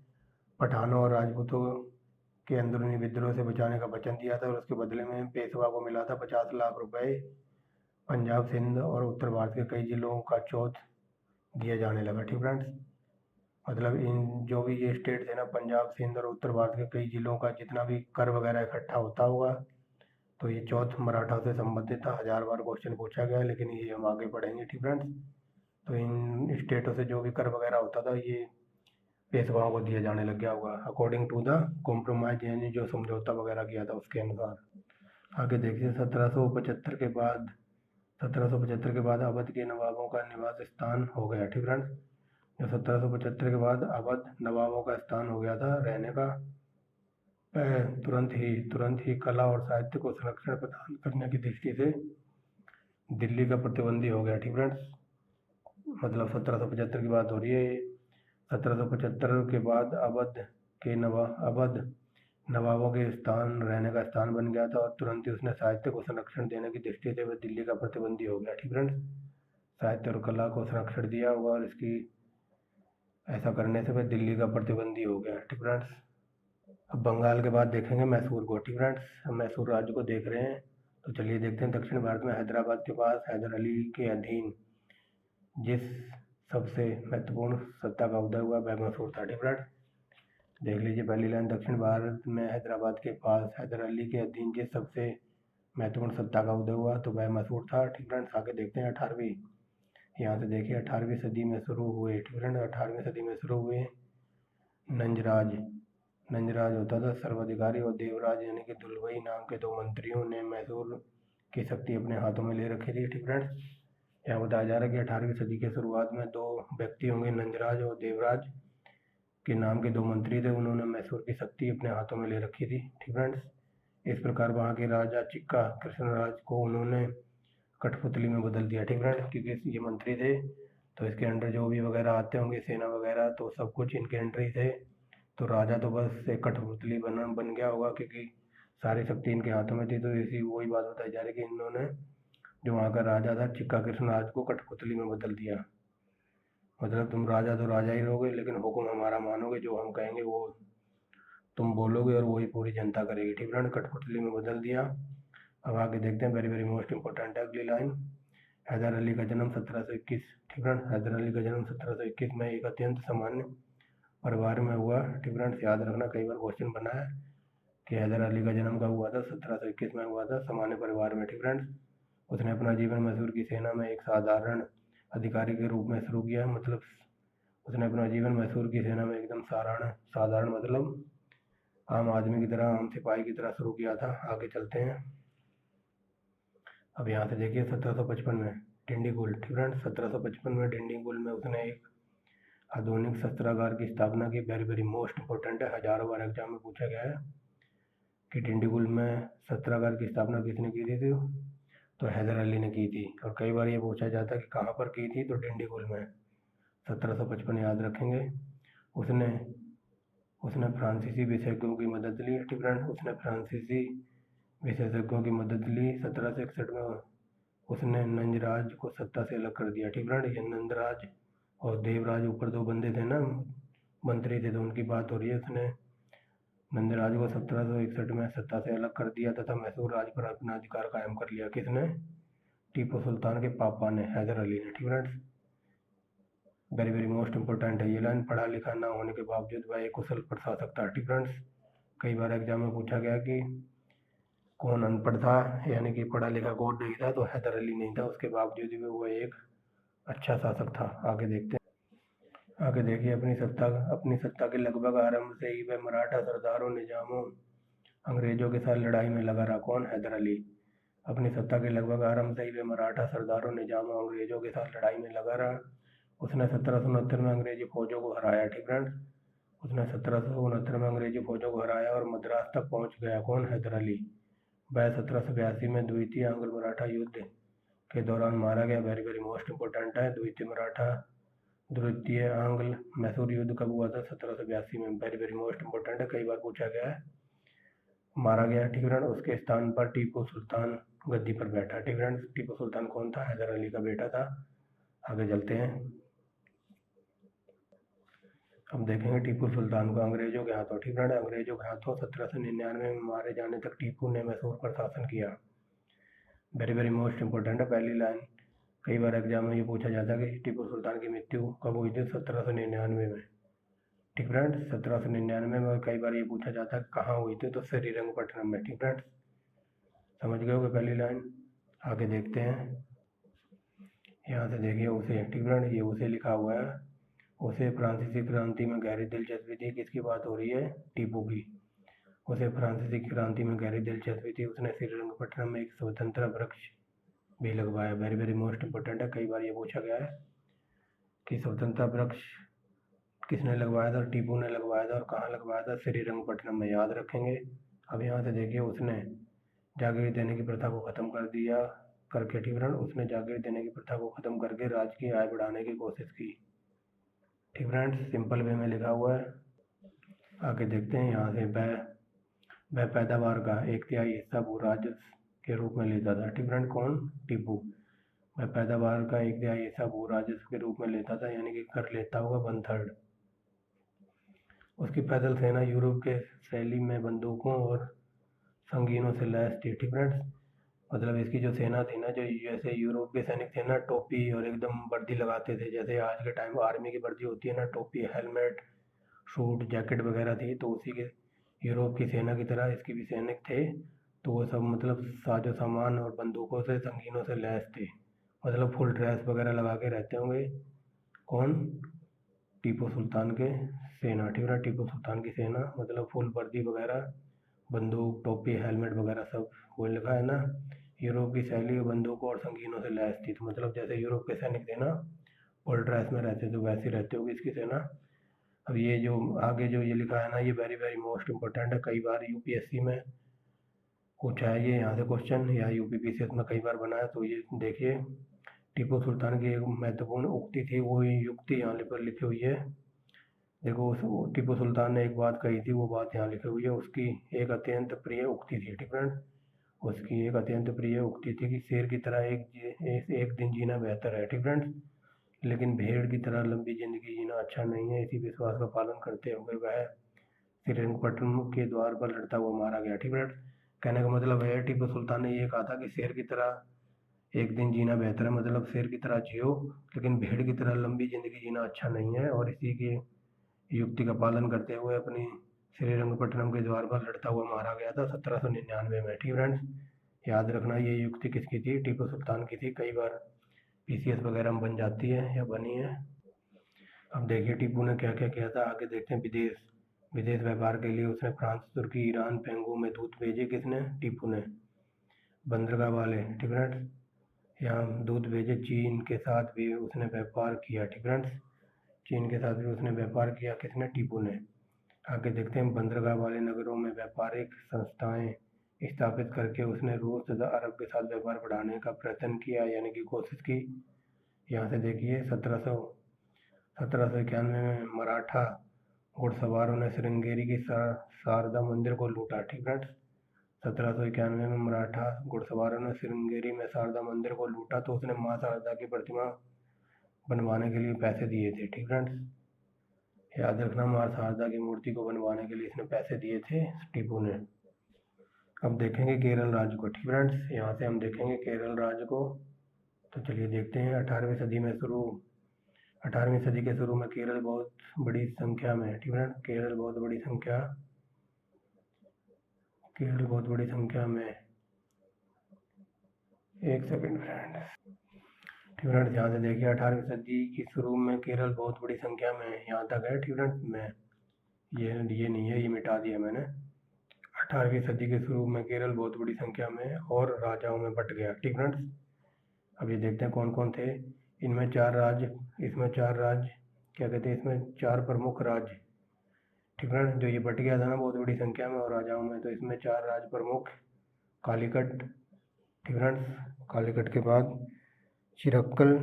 पठानों और राजपूतों के अंदरूनी विद्रोह से बचाने का वचन दिया था। और उसके बदले में पेशवा को मिला था 50 लाख रुपए, पंजाब, सिंध और उत्तर भारत के कई जिलों का चौथ दिया जाने लगा। ठीक फ्रेंड्स, मतलब इन जो भी ये स्टेट थे ना, पंजाब, सिंध और उत्तर भारत के कई जिलों का जितना भी कर वगैरह इकट्ठा होता होगा, तो ये चौथ मराठा से संबंधित था। 1000 बार क्वेश्चन पूछा गया, लेकिन ये हम आगे पढ़ेंगे। ठीक फ्रेंड्स, तो इन स्टेटों से जो भी कर वगैरह होता था, ये पेशवाओं को दिया जाने लग गया होगा, अकॉर्डिंग टू द कॉम्प्रोमाइज, यानी जो समझौता वगैरह किया था उसके अनुसार। आगे देखिए, 1775 के बाद अवध के नवाबों का निवास स्थान हो गया। ठीक फ्रेंड्स, जो 1775 के बाद अवध नवाबों का स्थान हो गया था रहने का, तुरंत ही कला और साहित्य को संरक्षण प्रदान करने की दृष्टि से दिल्ली का प्रतिबंधी हो गया। ठीक फ्रेंड्स, मतलब 1775 की बात हो रही है। 1775 के बाद अवध नवाबों के रहने का स्थान बन गया था और तुरंत ही उसने साहित्य को संरक्षण देने की दृष्टि से वह दिल्ली का प्रतिबंधी हो गया। ठीक फ्रेंड्स, साहित्य और कला को संरक्षण दिया होगा और इसकी ऐसा करने से वह दिल्ली का प्रतिबंधी हो गया। ठीक फ्रेंड्स, अब बंगाल के बाद देखेंगे मैसूर को। ठीक फ्रेंड्स, हम मैसूर राज्य को देख रहे हैं, तो चलिए देखते हैं। दक्षिण भारत में हैदराबाद के पास हैदर अली के अधीन जिस सबसे महत्वपूर्ण सत्ता का उदय हुआ वह मैसूर था। ठीक फ्रेंड्स, देख लीजिए पहली लाइन, दक्षिण भारत में हैदराबाद के पास हैदर अली के अधीन जिस सबसे महत्वपूर्ण सत्ता का उदय हुआ तो वह मैसूर था। ठीक फ्रेंड्स, आगे देखते हैं 18वीं। यहाँ से देखिए 18वीं सदी में शुरू हुए। ठीक फ्रेंड्स, 18वीं सदी में शुरू हुए नंजराज होता था सर्वाधिकारी, और देवराज यानी कि दुलवई नाम के 2 मंत्रियों ने मैसूर की शक्ति अपने हाथों में ले रखी थी। ठीक फ्रेंड्स, यहाँ बताया जा रहा है कि 18वीं सदी के शुरुआत में 2 व्यक्ति होंगे, नंजराज और देवराज के नाम के 2 मंत्री थे। उन्होंने मैसूर की शक्ति अपने हाथों में ले रखी थी। ठीक फ्रेंड्स, इस प्रकार वहाँ के राजा चिक्का कृष्णराज को उन्होंने कठपुतली में बदल दिया। ठीक फ्रेंड्स, क्योंकि ये मंत्री थे तो इसके अंडर जो भी वगैरह आते होंगे, सेना वगैरह, तो सब कुछ इनके अंडर ही थे। तो राजा तो बस एक कठपुतली बन गया होगा, क्योंकि सारी शक्ति इनके हाथों में थी। तो इसी वही बात बताई जा रही है कि इन्होंने जो वहाँ का राजा था चिक्का कृष्णराज को कठपुतली में बदल दिया। मतलब तुम राजा तो राजा ही रहोगे, लेकिन हुक्म हमारा मानोगे, जो हम कहेंगे वो तुम बोलोगे और वही पूरी जनता करेगी। ठीक फ्रेंड, कठपुतली में बदल दिया। अब आगे देखते हैं, वेरी वेरी मोस्ट इंपॉर्टेंट है अगली लाइन। हैदर अली का जन्म 1721। ठीक फ्रेंड, हैदर अली का जन्म 1721 में एक अत्यंत सामान्य परिवार में हुआ। ठीक फ्रेंड्स, याद रखना, कई बार क्वेश्चन बना है कि हैदर अली का जन्म कब हुआ था, 1721 में हुआ था, सामान्य परिवार में। ठीक फ्रेंड्स, उसने अपना जीवन मैसूर की सेना में एक साधारण अधिकारी के रूप में शुरू किया। मतलब उसने अपना जीवन मैसूर की सेना में एकदम साधारण मतलब आम आदमी की तरह, आम सिपाही की तरह शुरू किया था। आगे चलते हैं। अब यहाँ से देखिए 1755 में डिंडीगुल। ठीक फ्रेंड्स, 1755 में डिंडीगुल में उसने एक आधुनिक शस्त्रागार की स्थापना की। वेरी वेरी मोस्ट इंपॉर्टेंट है, 1000 बार एग्जाम में पूछा गया है कि डिंडीगुल में शस्त्रागार की स्थापना किसने की थी, तो हैदर अली ने की थी। और कई बार ये पूछा जाता है कि कहाँ पर की थी, तो डिंडीगुल में। 1755 याद रखेंगे। उसने फ्रांसीसी विशेषज्ञों की मदद ली। ठीक फ्रेंड, उसने फ्रांसीसी विशेषज्ञों की मदद ली। 1761 में उसने नंजराज को सत्ता से अलग कर दिया। ठीक फ्रेंड, ये नंदराज और देवराज ऊपर 2 बंदे थे ना, मंत्री थे, तो उनकी बात हो रही है। उसने नंदराज को 1761 में सत्ता से अलग कर दिया तथा मैसूर राज पर अपना अधिकार कायम कर लिया। किसने? टीपू सुल्तान के पापा ने, हैदर अली ने। ठीक friends, very very most important है ये लाइन। पढ़ा लिखा ना होने के बावजूद वह एक कुशल प्रशासक था। ठीक फ्रेंड्स, कई बार एग्जाम में पूछा गया कि कौन अनपढ़ था, यानी कि पढ़ा लिखा कौन नहीं था, तो हैदर अली नहीं था, उसके बावजूद भी वो एक अच्छा शासक था। आगे देखते हैं। आगे देखिए, अपनी सत्ता के लगभग आरंभ से ही वह मराठा सरदारों, निजामों, अंग्रेजों के साथ लड़ाई में लगा रहा। कौन? हैदर अली। अपनी सत्ता के लगभग आरंभ से ही वह मराठा सरदारों, निजामों, अंग्रेजों के साथ लड़ाई में लगा रहा। उसने 1769 में अंग्रेजी फौजों को हराया। ठीक फ्रेंड्स, उसने 1769 में अंग्रेजी फौजों को हराया और मद्रास तक पहुंच गया। कौन? हैदर अली। वह 1782 में द्वितीय आंग्ल मराठा युद्ध के दौरान मारा गया। वेरी वेरी मोस्ट इंपॉर्टेंट है। द्वितीय आंग्ल मैसूर युद्ध कब हुआ था? 1782 में। वेरी वेरी मोस्ट इंपॉर्टेंट है, कई बार पूछा गया है। मारा गया। ठीक फ्रेंड, उसके स्थान पर टीपू सुल्तान गद्दी पर बैठा। ठीक फ्रेंड्स, टीपू सुल्तान कौन था? हैदर अली का बेटा था। आगे चलते हैं। अब देखेंगे टीपू सुल्तान को अंग्रेजों के हाथों। ठीक फ्रेंड, अंग्रेजों के हाथों 1799 में मारे जाने तक टीपू ने मैसूर पर शासन किया। वेरी वेरी मोस्ट इंपॉर्टेंट है पहली लाइन। कई बार एग्जाम में ये पूछा जाता है कि टीपू सुल्तान की मृत्यु कब हुई थी? 1799 में। ठीक फ्रेंड्स, 1799 में। कई बार ये पूछा जाता है कहाँ हुई थी, तो श्रीरंगपट्टनम में। ठीक फ्रेंड्स, समझ गए होगे पहली लाइन। आगे देखते हैं। यहाँ से देखिए उसे। ठीक फ्रेंड, ये उसे लिखा हुआ है। उसे फ्रांसीसी क्रांति में गहरी दिलचस्पी थी। किसकी बात हो रही है? टीपू की। उसे फ्रांसीसी क्रांति में गहरी दिलचस्पी थी। उसने श्रीरंगपट्टनम में एक स्वतंत्रता वृक्ष भी लगवाया। वेरी वेरी मोस्ट इंपॉर्टेंट है, कई बार ये पूछा गया है कि स्वतंत्रता वृक्ष किसने लगवाया था? टीपू ने लगवाया था। और कहाँ लगवाया था? श्रीरंगपट्टनम में, याद रखेंगे। अब यहाँ से देखिए, उसने जागीर देने की प्रथा को खत्म कर दिया करके। ठीक फ्रेंड, उसने जागीर देने की प्रथा को खत्म करके राज्य की आय बढ़ाने की कोशिश की। ठीक फ्रेंड्स, सिंपल वे में लिखा हुआ है। आगे देखते हैं। यहाँ से वह पैदावार का 1/3 हिस्सा भू राजस्व के रूप में लेता था। ठीक फ्रेंड, कौन? टीपू। वह पैदावार का 1/3 हिस्सा भू राजस्व के रूप में लेता था, यानी कि कर लेता होगा 1/3। उसकी पैदल सेना यूरोप के शैली में बंदूकों और संगीनों से लैस थी। ठीक फ्रेंड्स, मतलब इसकी जो सेना थी ना, जो जैसे यूरोप के सैनिक थे ना, टोपी और एकदम वर्दी लगाते थे, जैसे आज के टाइम आर्मी की वर्दी होती है ना, टोपी, हेलमेट, सूट, जैकेट वगैरह थी, तो उसी के यूरोप की सेना की तरह इसकी भी सैनिक थे। तो वो सब मतलब साजो सामान और बंदूकों से, संगीनों से लैस थे, मतलब फुल ड्रेस वगैरह लगा के रहते होंगे। कौन? टीपू सुल्तान के सेना। ठीक है, टीपू सुल्तान की सेना मतलब फुल वर्दी वगैरह, बंदूक, टोपी, हेलमेट वगैरह सब। वो लिखा है ना, यूरोप की शैली बंदूकों और संगीनों से लैस थी। तो मतलब जैसे यूरोप के सैनिक थे ना, फुल ड्रेस में रहते, तो वैसे रहते होगी इसकी सेना। अब ये जो आगे जो ये लिखा है ना, ये वेरी वेरी मोस्ट इंपॉर्टेंट है, कई बार यूपीएससी में पूछा है ये यहाँ से क्वेश्चन, या यूपीपीसीएस में कई बार बना है। तो ये देखिए, टीपू सुल्तान की एक महत्वपूर्ण उक्ति थी, वो युक्ति यहाँ पर लिखी हुई है। देखो, टीपू सुल्तान ने एक बात कही थी, वो बात यहाँ लिखी हुई है। उसकी एक अत्यंत प्रिय उक्ति थी। ठीक फ्रेंड, उसकी एक अत्यंत प्रिय उक्ति थी कि शेर की तरह एक दिन जीना बेहतर है। ठीक फ्रेंड्स, लेकिन भेड़ की तरह लंबी जिंदगी जीना अच्छा नहीं है। इसी विश्वास का पालन करते हुए वह श्रीरंगपट्टनम के द्वार पर लड़ता हुआ मारा गया। ठीक फ्रेंड्स, कहने का मतलब है टीपू सुल्तान ने ये कहा था कि शेर की तरह एक दिन जीना बेहतर है, मतलब शेर की तरह जियो, लेकिन भेड़ की तरह लंबी जिंदगी जीना अच्छा नहीं है। और इसी की युक्ति का पालन करते हुए अपनी श्रीरंगपट्टनम के द्वार पर लड़ता हुआ मारा गया था 1799 में। ठीक फ्रेंड्स, याद रखना ये युक्ति किसकी थी? टीपू सुल्तान की थी। कई बार पीसीएस वगैरह में बन जाती है या बनी है। अब देखिए टीपू ने क्या क्या किया था, आगे देखते हैं। विदेश व्यापार के लिए उसने फ्रांस, तुर्की, ईरान, पेंगू में दूत भेजे। किसने? टीपू ने। बंदरगाह वाले। ठीक फ्रेंड्स, यहाँ दूत भेजे। चीन के साथ भी उसने व्यापार किया। ठीक फ्रेंड्स, चीन के साथ भी उसने व्यापार किया। किसने? टीपू ने। आगे देखते हैं। बंदरगाह वाले नगरों में व्यापारिक संस्थाएं स्थापित करके उसने रूस तथा अरब के साथ व्यापार बढ़ाने का प्रयत्न किया, यानी कि कोशिश की। यहाँ से देखिए, 1791 में मराठा घुड़सवारों ने श्रृंगेरी की शारदा मंदिर को लूटा। ठीक फ्रेंड्स, 1791 में मराठा घुड़सवारों ने श्रृंगेरी में शारदा मंदिर को लूटा, तो उसने माँ शारदा की प्रतिमा बनवाने के लिए पैसे दिए थे। ठीक फ्रेंड्स, याद रखना, माँ शारदा की मूर्ति को बनवाने के लिए इसने पैसे दिए थे टीपू ने। अब देखेंगे केरल राज्य को। ठीक फ्रेंड्स, यहाँ से हम देखेंगे केरल राज्य को। तो चलिए देखते हैं। 18वीं सदी के शुरू में केरल बहुत बड़ी संख्या में, ठीक है, केरल बहुत बड़ी संख्या में, एक सेकंड फ्रेंड, ठीक फ्रेंड्स, यहाँ से देखिए 18वीं सदी की शुरू में केरल बहुत बड़ी संख्या में, यहाँ तक है। ठीक फ्रेंड्स, मैं ये नहीं है, ये मिटा दिया मैंने। 18वीं सदी के शुरू में केरल बहुत बड़ी संख्या में और राजाओं में बट गया। ठीक फ्रेंड्स, अब ये देखते हैं कौन कौन थे। इसमें चार प्रमुख राज्य, ठीक है, जो ये बट गया था ना बहुत बड़ी संख्या में और राजाओं में, तो इसमें 4 राज्य प्रमुख, कालीकट, ठीक है, कालीकट के बाद चिरक्कल,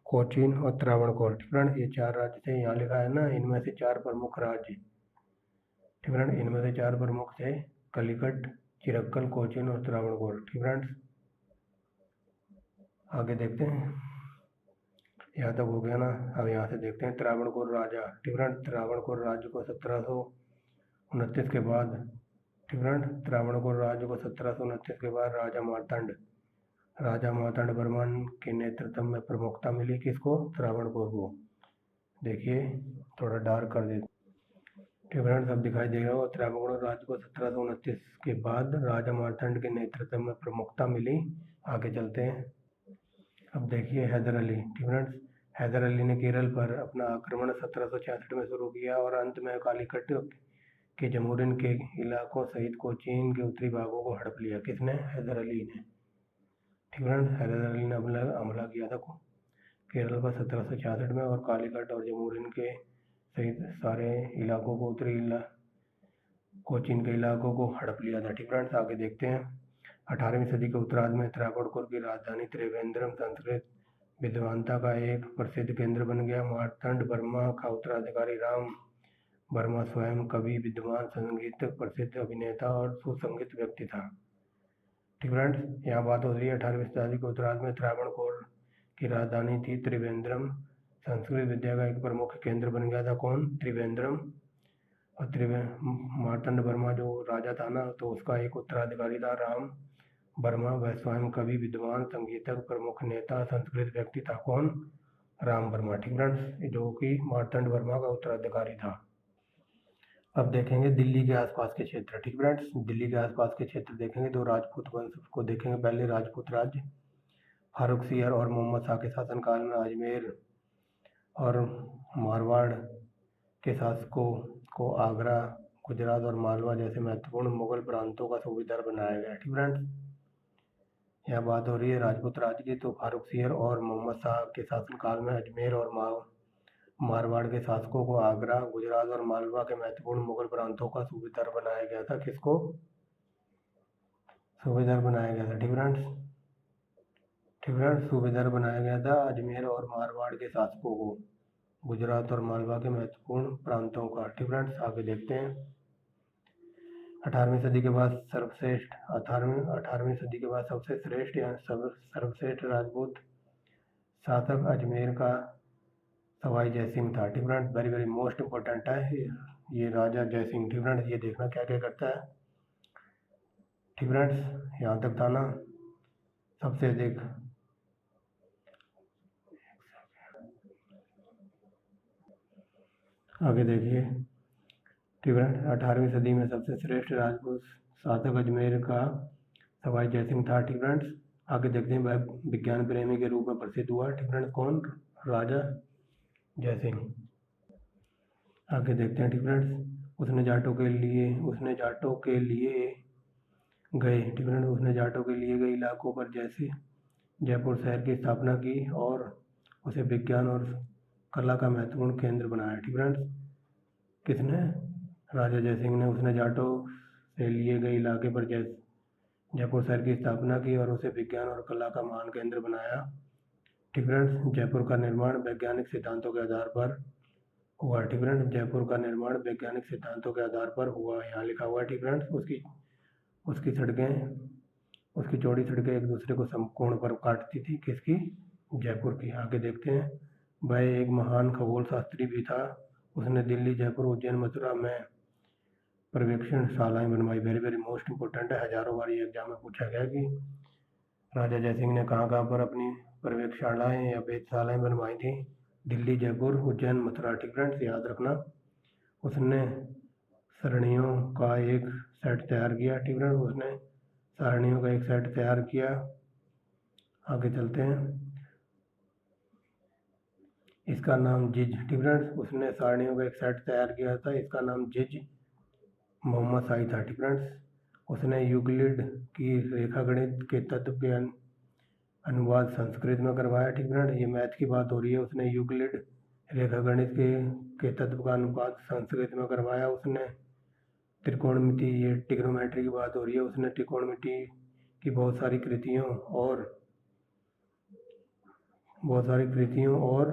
कोचीन और त्रावणकोर। ठीक है, ये 4 राज्य थे। यहाँ लिखा है ना, इनमें से 4 प्रमुख राज्य, ठीक है, इनमें से 4 प्रमुख थे, कालीकट, चिरक्कल, कोचीन और त्रावणकोर। ठीक है, आगे देखते हैं। यहाँ तक हो गया ना। अब यहाँ से देखते हैं त्रावणकोर राजा। ठीक है, त्रावणकोर राज्य को 1729 के बाद, ठीक है, त्रावणकोर राज्य को 1729 के बाद राजा मार्तंड वर्मन के नेतृत्व में प्रमुखता मिली। किसको? त्रावणकोर को। देखिए थोड़ा डार्क कर देते, ठीक है, सब दिखाई दे रहा हो। त्रावणकोर राज्य को 1729 के बाद राजा मार्तंड के नेतृत्व में प्रमुखता मिली। आगे चलते हैं। अब देखिए हैदर अली, ठीक है, हैदर अली ने केरल पर अपना आक्रमण 1766 में शुरू किया और अंत में कालीकट के जमूरिन के इलाकों सहित कोचीन के उत्तरी भागों को हड़प लिया। किसने? हैदर अली ने। ठीक है, हैदर अली ने हमला किया था केरल पर 1766 में और कालीकट और जमूरिन के सहित सारे इलाकों को, कोचीन के इलाकों को हड़प लिया था। ठीक है, आगे देखते हैं। 18वीं सदी के उत्तरार्ध में त्रावणकोर की राजधानी त्रिवेंद्रम संस्कृत विद्वानता का एक प्रसिद्ध केंद्र बन गया। मार्तंड वर्मा का उत्तराधिकारी राम वर्मा स्वयं कवि, विद्वान, संगीत प्रसिद्ध अभिनेता और सुसंगीत व्यक्ति था। ठीक फ्रेंड्स, यहाँ बात हो रही है 18वीं शताब्दी के उत्तरार्ध में त्रावणकोर की राजधानी थी त्रिवेंद्रम, संस्कृत विद्या का एक प्रमुख केंद्र बन गया था। कौन? त्रिवेंद्रम। और मार्तंड वर्मा जो राजा था ना, तो उसका एक उत्तराधिकारी था राम वर्मा। वह स्वयं कवि, विद्वान, संगीतक, प्रमुख नेता, संस्कृत व्यक्ति था। कौन? राम वर्मा। ठीक फ्रेंड्स, जो कि मार्तंड वर्मा का उत्तराधिकारी था। अब देखेंगे दिल्ली के आसपास के क्षेत्र। ठीक फ्रेंड्स, दिल्ली के आसपास के क्षेत्र देखेंगे। 2 राजपूत वंश को देखेंगे। पहले राजपूत राज्य, फारूक सियर और मोहम्मद शाह के शासनकाल में अजमेर और मारवाड़ के शासकों को आगरा, गुजरात और मालवा जैसे महत्वपूर्ण मुगल प्रांतों का सूबेदार बनाया गया। ठीक फ्रेंड्स, यह बात हो रही है राजपूत राज्य की। तो फारूक सियर और मोहम्मद शाह के शासनकाल में अजमेर और मारवाड़ के शासकों को आगरा, गुजरात और मालवा के महत्वपूर्ण मुगल प्रांतों का सूबेदार बनाया गया था। किसको? सूबेदार बनाया गया था। ठीक फ्रेंड्स, सूबेदार बनाया गया था अजमेर और मारवाड़ के शासकों को, गुजरात और मालवा के महत्वपूर्ण प्रांतों का। ठीक फ्रेंड्स, आगे देखते हैं। 18वीं सदी के बाद सबसे श्रेष्ठ या सर्वश्रेष्ठ राजपूत शासक अजमेर का सवाई जयसिंह था। ठीक friends, very very most important है ये राजा जयसिंह। ठीक फ्रेंड्स, ये देखना क्या क्या करता है। ठीक फ्रेंड्स, यहाँ तक था ना। सबसे अधिक आगे देखिए। ठीक है, 18वीं सदी में सबसे श्रेष्ठ राजपूत शासक अजमेर का सवाई जयसिंह था। ठीक फ्रेंड्स, आगे देखते हैं। वह विज्ञान प्रेमी के रूप में प्रसिद्ध हुआ। ठीक फ्रेंड्स, कौन? राजा जयसिंह। आगे देखते हैं। ठीक फ्रेंड्स, उसने जाटों के लिए गए इलाकों पर जैसे जयपुर शहर की स्थापना की और उसे विज्ञान और कला का महत्वपूर्ण केंद्र बनाया। ठीक फ्रेंड्स, किसने? राजा जयसिंह ने। उसने जाटों से लिए गए इलाके पर जयपुर शहर की स्थापना की और उसे विज्ञान और कला का महान केंद्र बनाया। ठीक फ्रेंड्स, जयपुर का निर्माण वैज्ञानिक सिद्धांतों के आधार पर हुआ। ठीक फ्रेंड्स, जयपुर का निर्माण वैज्ञानिक सिद्धांतों के आधार पर हुआ, यहाँ लिखा हुआ है। ठीक फ्रेंड्स, उसकी चौड़ी सड़कें एक दूसरे को समकोण पर काटती थी। किसकी? जयपुर की। आगे देखते हैं। वह एक महान खगोल शास्त्री भी था। उसने दिल्ली, जयपुर, उज्जैन, मथुरा में पर्यवेक्षण शालाएं बनवाई। वेरी वेरी मोस्ट इंपॉर्टेंट है, हजारों बार ये एग्जाम में पूछा गया कि राजा जयसिंह ने कहाँ कहाँ पर अपनी पर्यवेक्षशालाएं या वेधशालाएं बनवाई थी। दिल्ली, जयपुर, उज्जैन, मथुरा। ठीक फ्रेंड्स, याद रखना। उसने सरणियों का एक सेट तैयार किया। ठीक फ्रेंड्स, उसने सारणियों का एक सेट तैयार किया। आगे चलते हैं। इसका नाम जिज। ठीक फ्रेंड्स, उसने सारणियों का एक सेट तैयार किया था, इसका नाम जिज मोहम्मद शाही था। ठीक फ्रेंड्स, उसने यूक्लिड की रेखागणित के तत्व के अनुवाद संस्कृत में करवाया। ठीक फ्रेंड्स, ये मैथ की बात हो रही है। उसने यूक्लिड रेखागणित के तत्व का अनुवाद संस्कृत में करवाया। उसने त्रिकोणमिति, ये ट्रिग्नोमेट्री की बात हो रही है, उसने त्रिकोणमिति की बहुत सारी कृतियों और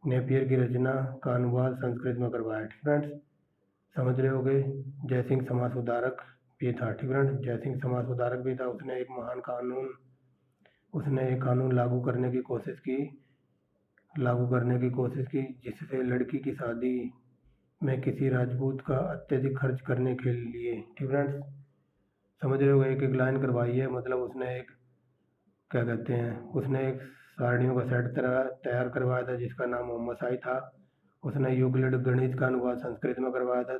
नेपियर की रचना का अनुवाद संस्कृत में करवाया। ठीक फ्रेंड्स, समझ रहे होगे। जयसिंह समाज सुधारक भी था। ठीक फ्रेंड्स, जयसिंह समाज सुधारक भी था। उसने एक कानून लागू करने की कोशिश की जिससे लड़की की शादी में किसी राजपूत का अत्यधिक खर्च करने के लिए। ठीक फ्रेंड्स, समझ रहे हो, एक एक लाइन करवाई है। मतलब उसने एक सारणियों का सेट तैयार करवाया था जिसका नाम मोहम्मद शाही था। उसने यूक्लिड गणित का अनुवाद संस्कृत में करवाया था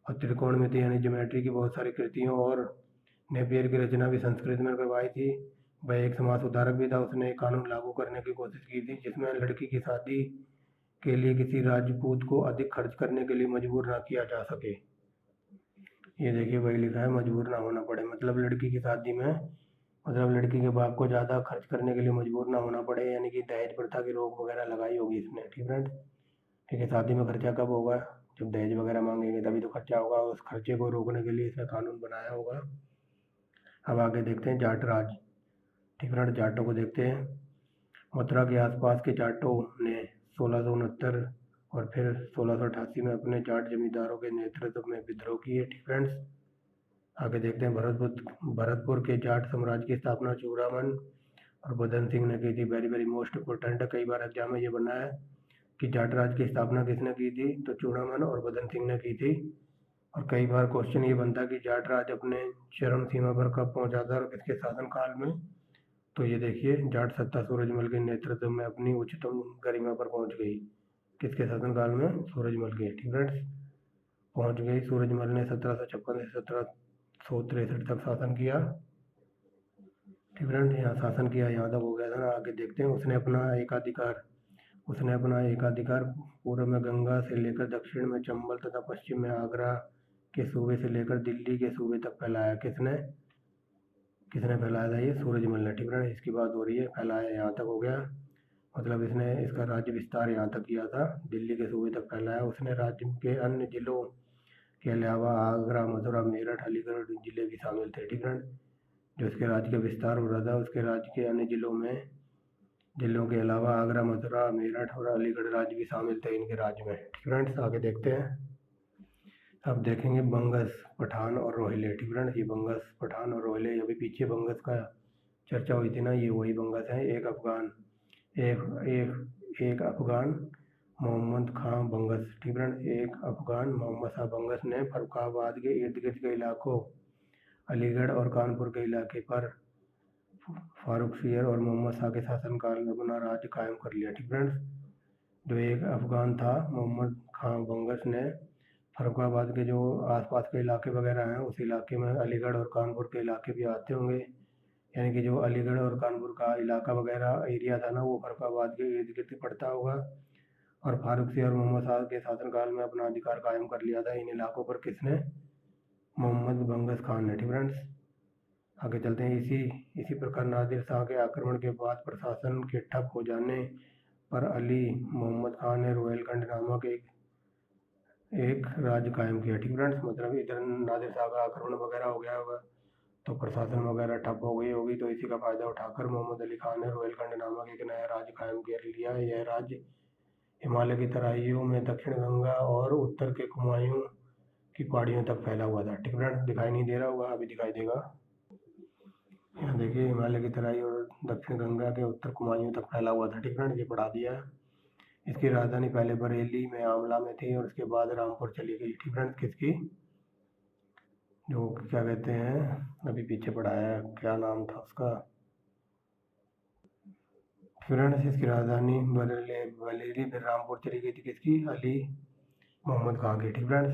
और त्रिकोणमिति यानी ज्योमेट्री की बहुत सारी कृतियों और नेपियर की रचना भी संस्कृत में करवाई थी। वह एक समाज सुधारक भी था। उसने एक कानून लागू करने की कोशिश की थी जिसमें लड़की की शादी के लिए किसी राजपूत को अधिक खर्च करने के लिए मजबूर ना किया जा सके। ये देखिए, वही लिखा है, मजबूर ना होना पड़े। मतलब लड़की की शादी में लड़की के बाप को ज़्यादा खर्च करने के लिए मजबूर ना होना पड़े, यानी कि दहेज प्रथा की रोक वगैरह लगाई होगी इसने। ठीक फ्रेंड्स, ठीक है। शादी में खर्चा कब होगा? जब दहेज वगैरह मांगेंगे तभी तो खर्चा होगा। उस खर्चे को रोकने के लिए इसने कानून बनाया होगा। अब आगे देखते हैं जाट राज। ठीक फ्रेंड्स, जाटों को देखते हैं। मथुरा के आसपास के जाटों ने 1669 और फिर 1688 में अपने जाट जमींदारों के नेतृत्व में विद्रोह किए। ठीक फ्रेंड्स, आगे देखते हैं। भरतपुर के जाट साम्राज्य की स्थापना चूड़ामन और बदन सिंह ने की थी। वेरी वेरी मोस्ट इंपॉर्टेंट है, कई बार एग्जाम में ये बना है कि जाट राज की स्थापना किसने की थी, तो चूड़ामन और बदन सिंह ने की थी। और कई बार क्वेश्चन ये बनता है कि जाट राज अपने चरम सीमा पर कब पहुंचा था और किसके शासनकाल में। तो ये देखिए, जाट सत्ता सूरजमल के नेतृत्व में अपनी उच्चतम गरिमा पर पहुंच गई। किसके शासनकाल में? सूरजमल के। ठीक फ्रेंड्स, पहुंच गई। सूरजमल ने 1756 से 1763 तक शासन किया। ठीक फ्रेंड्स, यहाँ शासन किया, यहाँ तक हो गया था ना। आगे देखते हैं। उसने अपना एकाधिकार पूर्व में गंगा से लेकर दक्षिण में चंबल तथा पश्चिम में आगरा के सूबे से लेकर दिल्ली के सूबे तक फैलाया। किसने फैलाया था? ये सूरजमल ने। ठीक फ्रेंड्स, इसकी बात हो रही है। फैलाया, यहाँ तक हो गया। मतलब इसने इसका राज्य विस्तार यहाँ तक किया था, दिल्ली के सूबे तक फैलाया। उसने राज्य के अन्य जिलों के अलावा आगरा, मथुरा, मेरठ, अलीगढ़ जिले भी शामिल थे। ठीक फ्रेंड्स, जो इसके राज्य का विस्तार हो रहा था उसके राज्य के अन्य जिलों के अलावा आगरा, मथुरा, मेरठ और अलीगढ़ राज्य भी शामिल थे इनके राज्य में। ठीक फ्रेंड्स, आगे देखते हैं। अब देखेंगे बंगस, पठान और रोहिले। ठीक फ्रेंड्स, ये बंगस, पठान और रोहिले, अभी पीछे बंगस का चर्चा हुई थी ना, ये वही बंगस है। एक अफगान मोहम्मद खां बंगस। ठीक फ्रेंड्स, एक अफगान मोहम्मद शाह बंगस ने फर्रुखाबाद के इर्द गिर्द के इलाकों, अलीगढ़ और कानपुर के इलाके पर फारुखसियर और मोहम्मद शाह के शासनकाल में अपना राज्य कायम कर लिया। ठीक फ्रेंड्स, जो एक अफगान था मोहम्मद खां बंगस ने फर्रुखाबाद के जो आसपास के इलाके वगैरह हैं, उस इलाके में अलीगढ़ और कानपुर के इलाके भी आते होंगे, यानी कि जो अलीगढ़ और कानपुर का इलाका वगैरह एरिया था ना, वो फर्रुखाबाद के इर्द गिर्द पड़ता होगा। और फारुखसियर और मोहम्मद शाह के शासनकाल में अपना अधिकार कायम कर लिया था इन इलाकों पर। किसने? मोहम्मद बंगस खान ने। ठीक फ्रेंड्स, आगे चलते हैं। इसी प्रकार नादिर शाह के आक्रमण के बाद प्रशासन के ठप हो जाने पर अली मोहम्मद खान ने रोहिलखंड नामक एक राज्य कायम किया। ठीक फ्रेंड्स, मतलब इधर नादिर शाह का आक्रमण वगैरह हो गया होगा तो प्रशासन वगैरह ठप हो गई होगी, तो इसी का फायदा उठाकर मोहम्मद अली खान ने रोहिलखंड नामक एक नया राज्य कायम कर लिया। यह राज्य हिमालय की तराइयों में दक्षिण गंगा और उत्तर के कुमायूं की पहाड़ियों तक फैला हुआ था। ठीक फ्रेंड्स, दिखाई नहीं दे रहा होगा, अभी दिखाई देगा। यहाँ देखिए, हिमालय की तराई और दक्षिण गंगा के उत्तर कुमायूं तक फैला हुआ था। ठीक फ्रेंड्स, ये पढ़ा दिया है। इसकी राजधानी पहले बरेली में आंवला में थी और उसके बाद रामपुर चली गई। ठीक फ्रेंड्स, किसकी, जो क्या कहते हैं, अभी पीछे पढ़ाया, क्या नाम था उसका। फ्रेंड्स, इसकी राजधानी बरेली फिर रामपुर चली गई थी, किसकी, अली मोहम्मद खां की। ठीक फ्रेंड्स,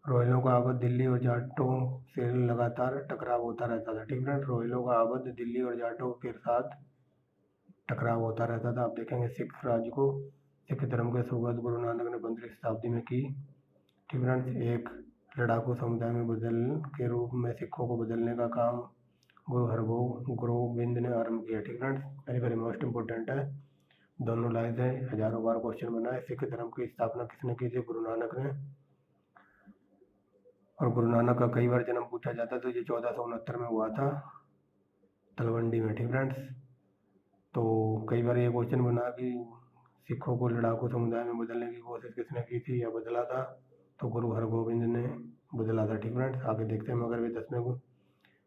रोहिलों का आबद दिल्ली और जाटों से लगातार टकराव होता रहता था। ठीक फ्रेंड्स, रोहिलों का आबद दिल्ली और जाटों के साथ टकराव होता रहता था। आप देखेंगे सिख राज्य को, सिख धर्म के शुरुआत गुरु नानक ने 15वीं शताब्दी में की। ठीक फ्रेंड्स, एक लड़ाकू समुदाय में बदल के रूप में सिखों को बदलने का काम गुरुगोविंद ने आरंभ किया। ठीक friends, very very most important है, दोनों लाइन्स है, हजारों बार क्वेश्चन बना है। सिख धर्म की स्थापना किसने की थी, गुरु नानक ने। और गुरु नानक का कई बार जन्म पूछा जाता तो ये 1469 में हुआ था, तलवंडी में। ठीक फ्रेंड्स, तो कई बार ये क्वेश्चन बना कि सिखों को लड़ाकू समुदाय में बदलने की कोशिश किसने की थी या बदला था, तो गुरु हरगोविंद ने बदला था। ठीक फ्रेंड्स, आगे देखते हैं।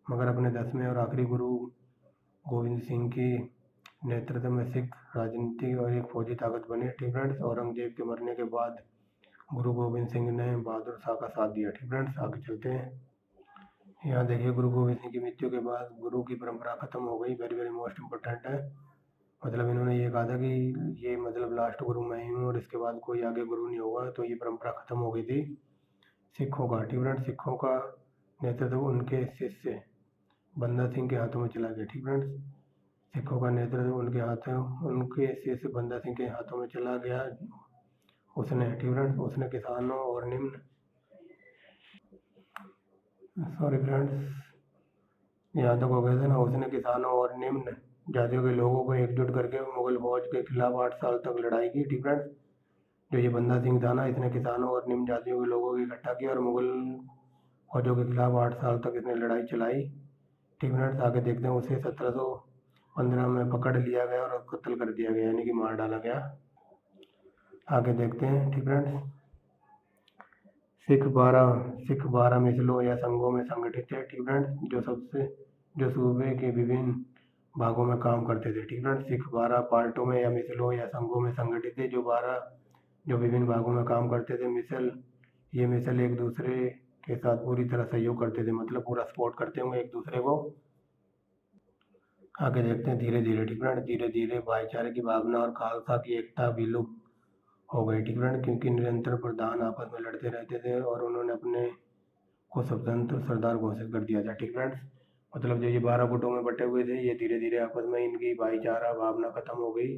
मगर अपने 10वें और आखिरी गुरु गोविंद सिंह की नेतृत्व में सिख राजनीति और एक फौजी ताकत बनी। ठीक फ्रेंड्स, औरंगजेब के मरने के बाद गुरु गोविंद सिंह ने बहादुर शाह का साथ दिया। ठीक फ्रेंड्स, आगे चलते हैं। यहाँ देखिए, गुरु गोविंद सिंह की मृत्यु के बाद गुरु की परंपरा खत्म हो गई। वेरी वेरी मोस्ट इम्पोर्टेंट है, मतलब इन्होंने ये कहा था कि ये मतलब लास्ट गुरु मैं ही हूँ और इसके बाद कोई आगे गुरु नहीं होगा, तो ये परंपरा खत्म हो गई थी सिखों का। ठीक फ्रेंड्स, सिखों का नेतृत्व उनके शिष्य बंदा सिंह के हाथों में चला गया। ठीक फ्रेंड्स, सिखों का नेतृत्व उनके शिष्य बंदा सिंह के हाथों में चला गया। उसने, ठीक फ्रेंड्स, उसने किसानों और यहाँ तक हो गया था ना। उसने किसानों और निम्न जातियों के लोगों को एकजुट करके मुगल फौज के खिलाफ 8 साल तक लड़ाई की। ठीक फ्रेंड्स, जो ये बंदा सिंह था ना, इसने किसानों और निम्न जातियों के लोगों को इकट्ठा किया और मुगल फौजों के खिलाफ 8 साल तक इसने लड़ाई चलाई। ठीक फ्रेंड्स, आगे देखते हैं। उसे 1715 में पकड़ लिया गया और कत्ल कर दिया गया, यानी कि मार डाला गया। आगे देखते हैं। ठीक फ्रेंड्स, सिख 12 मिसलों या संघों में संगठित थे। ठीक फ्रेंड्स, जो सूबे के विभिन्न भागों में काम करते थे। ठीक फ्रेंड्स, सिख 12 पार्टों में या मिसलों या संघों में संगठित थे, जो विभिन्न भागों में काम करते थे। ये मिसल एक दूसरे के साथ पूरी तरह सहयोग करते थे, मतलब पूरा सपोर्ट करते होंगे एक दूसरे को। आगे देखते हैं। धीरे धीरे, ठीक फ्रेंड्स, धीरे धीरे भाईचारे की भावना और खालसा की एकता विलुप्त हो गई। ठीक फ्रेंड्स, क्योंकि निरंतर प्रधान आपस में लड़ते रहते थे और उन्होंने अपने को स्वतंत्र सरदार घोषित कर दिया था। ठीक फ्रेंड्स, मतलब जो ये 12 गुटों में बटे हुए थे, ये धीरे धीरे आपस में इनकी भाईचारा भावना खत्म हो गई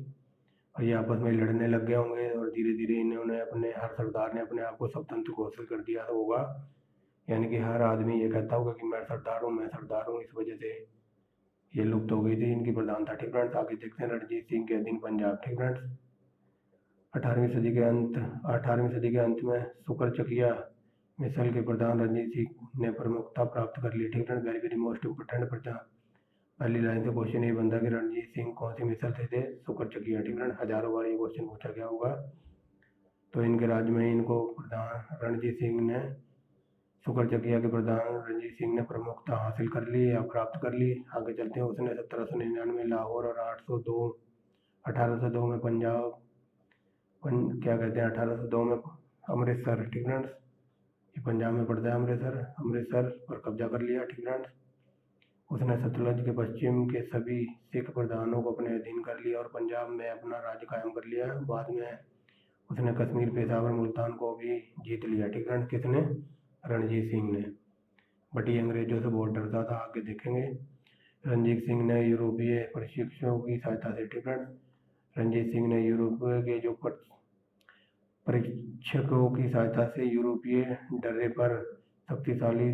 और ये आपस में लड़ने लग गए होंगे और धीरे धीरे इन्होंने हर सरदार ने अपने आप को स्वतंत्र घोषित कर दिया होगा, यानी कि हर आदमी ये कहता होगा कि मैं सरदार हूँ। इस वजह से ये लुप्त हो गई थी इनकी प्रधानता। ठीक फ्रेंड्स, आगे देखते हैं। रणजीत सिंह के अधीन पंजाब। ठीक फ्रेंड्स, 18वीं सदी के अंत में सुकरचकिया मिसल के प्रधान रणजीत सिंह ने प्रमुखता प्राप्त कर ली। ठीक friends, very very most important पहली लाइन से क्वेश्चन ये बनता कि रणजीत सिंह कौन सी मिसल से थे, सुकरचकिया। ठीक फ्रेंड्स, हजारों बार ये क्वेश्चन पूछा गया होगा। तो इनके राज्य में इनको सुकरचकिया के प्रधान रणजीत सिंह ने प्रमुखता हासिल कर ली या प्राप्त कर ली। आगे चलते हैं। उसने 1799 लाहौर और 1802 में पंजाब, क्या कहते हैं, 1802 में अमृतसर। ठीक फ्रेंड्स, ये पंजाब में पड़ता है अमृतसर पर कब्जा कर लिया। ठीक फ्रेंड्स, उसने सतलज के पश्चिम के सभी सिख प्रधानों को अपने अधीन कर लिया और पंजाब में अपना राज्य कायम कर लिया। बाद में उसने कश्मीर, पेशावर, मुल्तान को भी जीत लिया। ठीक फ्रेंड्स, किसने, रणजीत सिंह ने, बट ये अंग्रेजों से बहुत डरता था। आगे देखेंगे। रणजीत सिंह ने यूरोपीय प्रशिक्षकों की सहायता से, ठीक फ्रेंड्स, रणजीत सिंह ने यूरोपीय के जो परीक्षकों की सहायता से यूरोपीय डर्रे पर शक्तिशाली,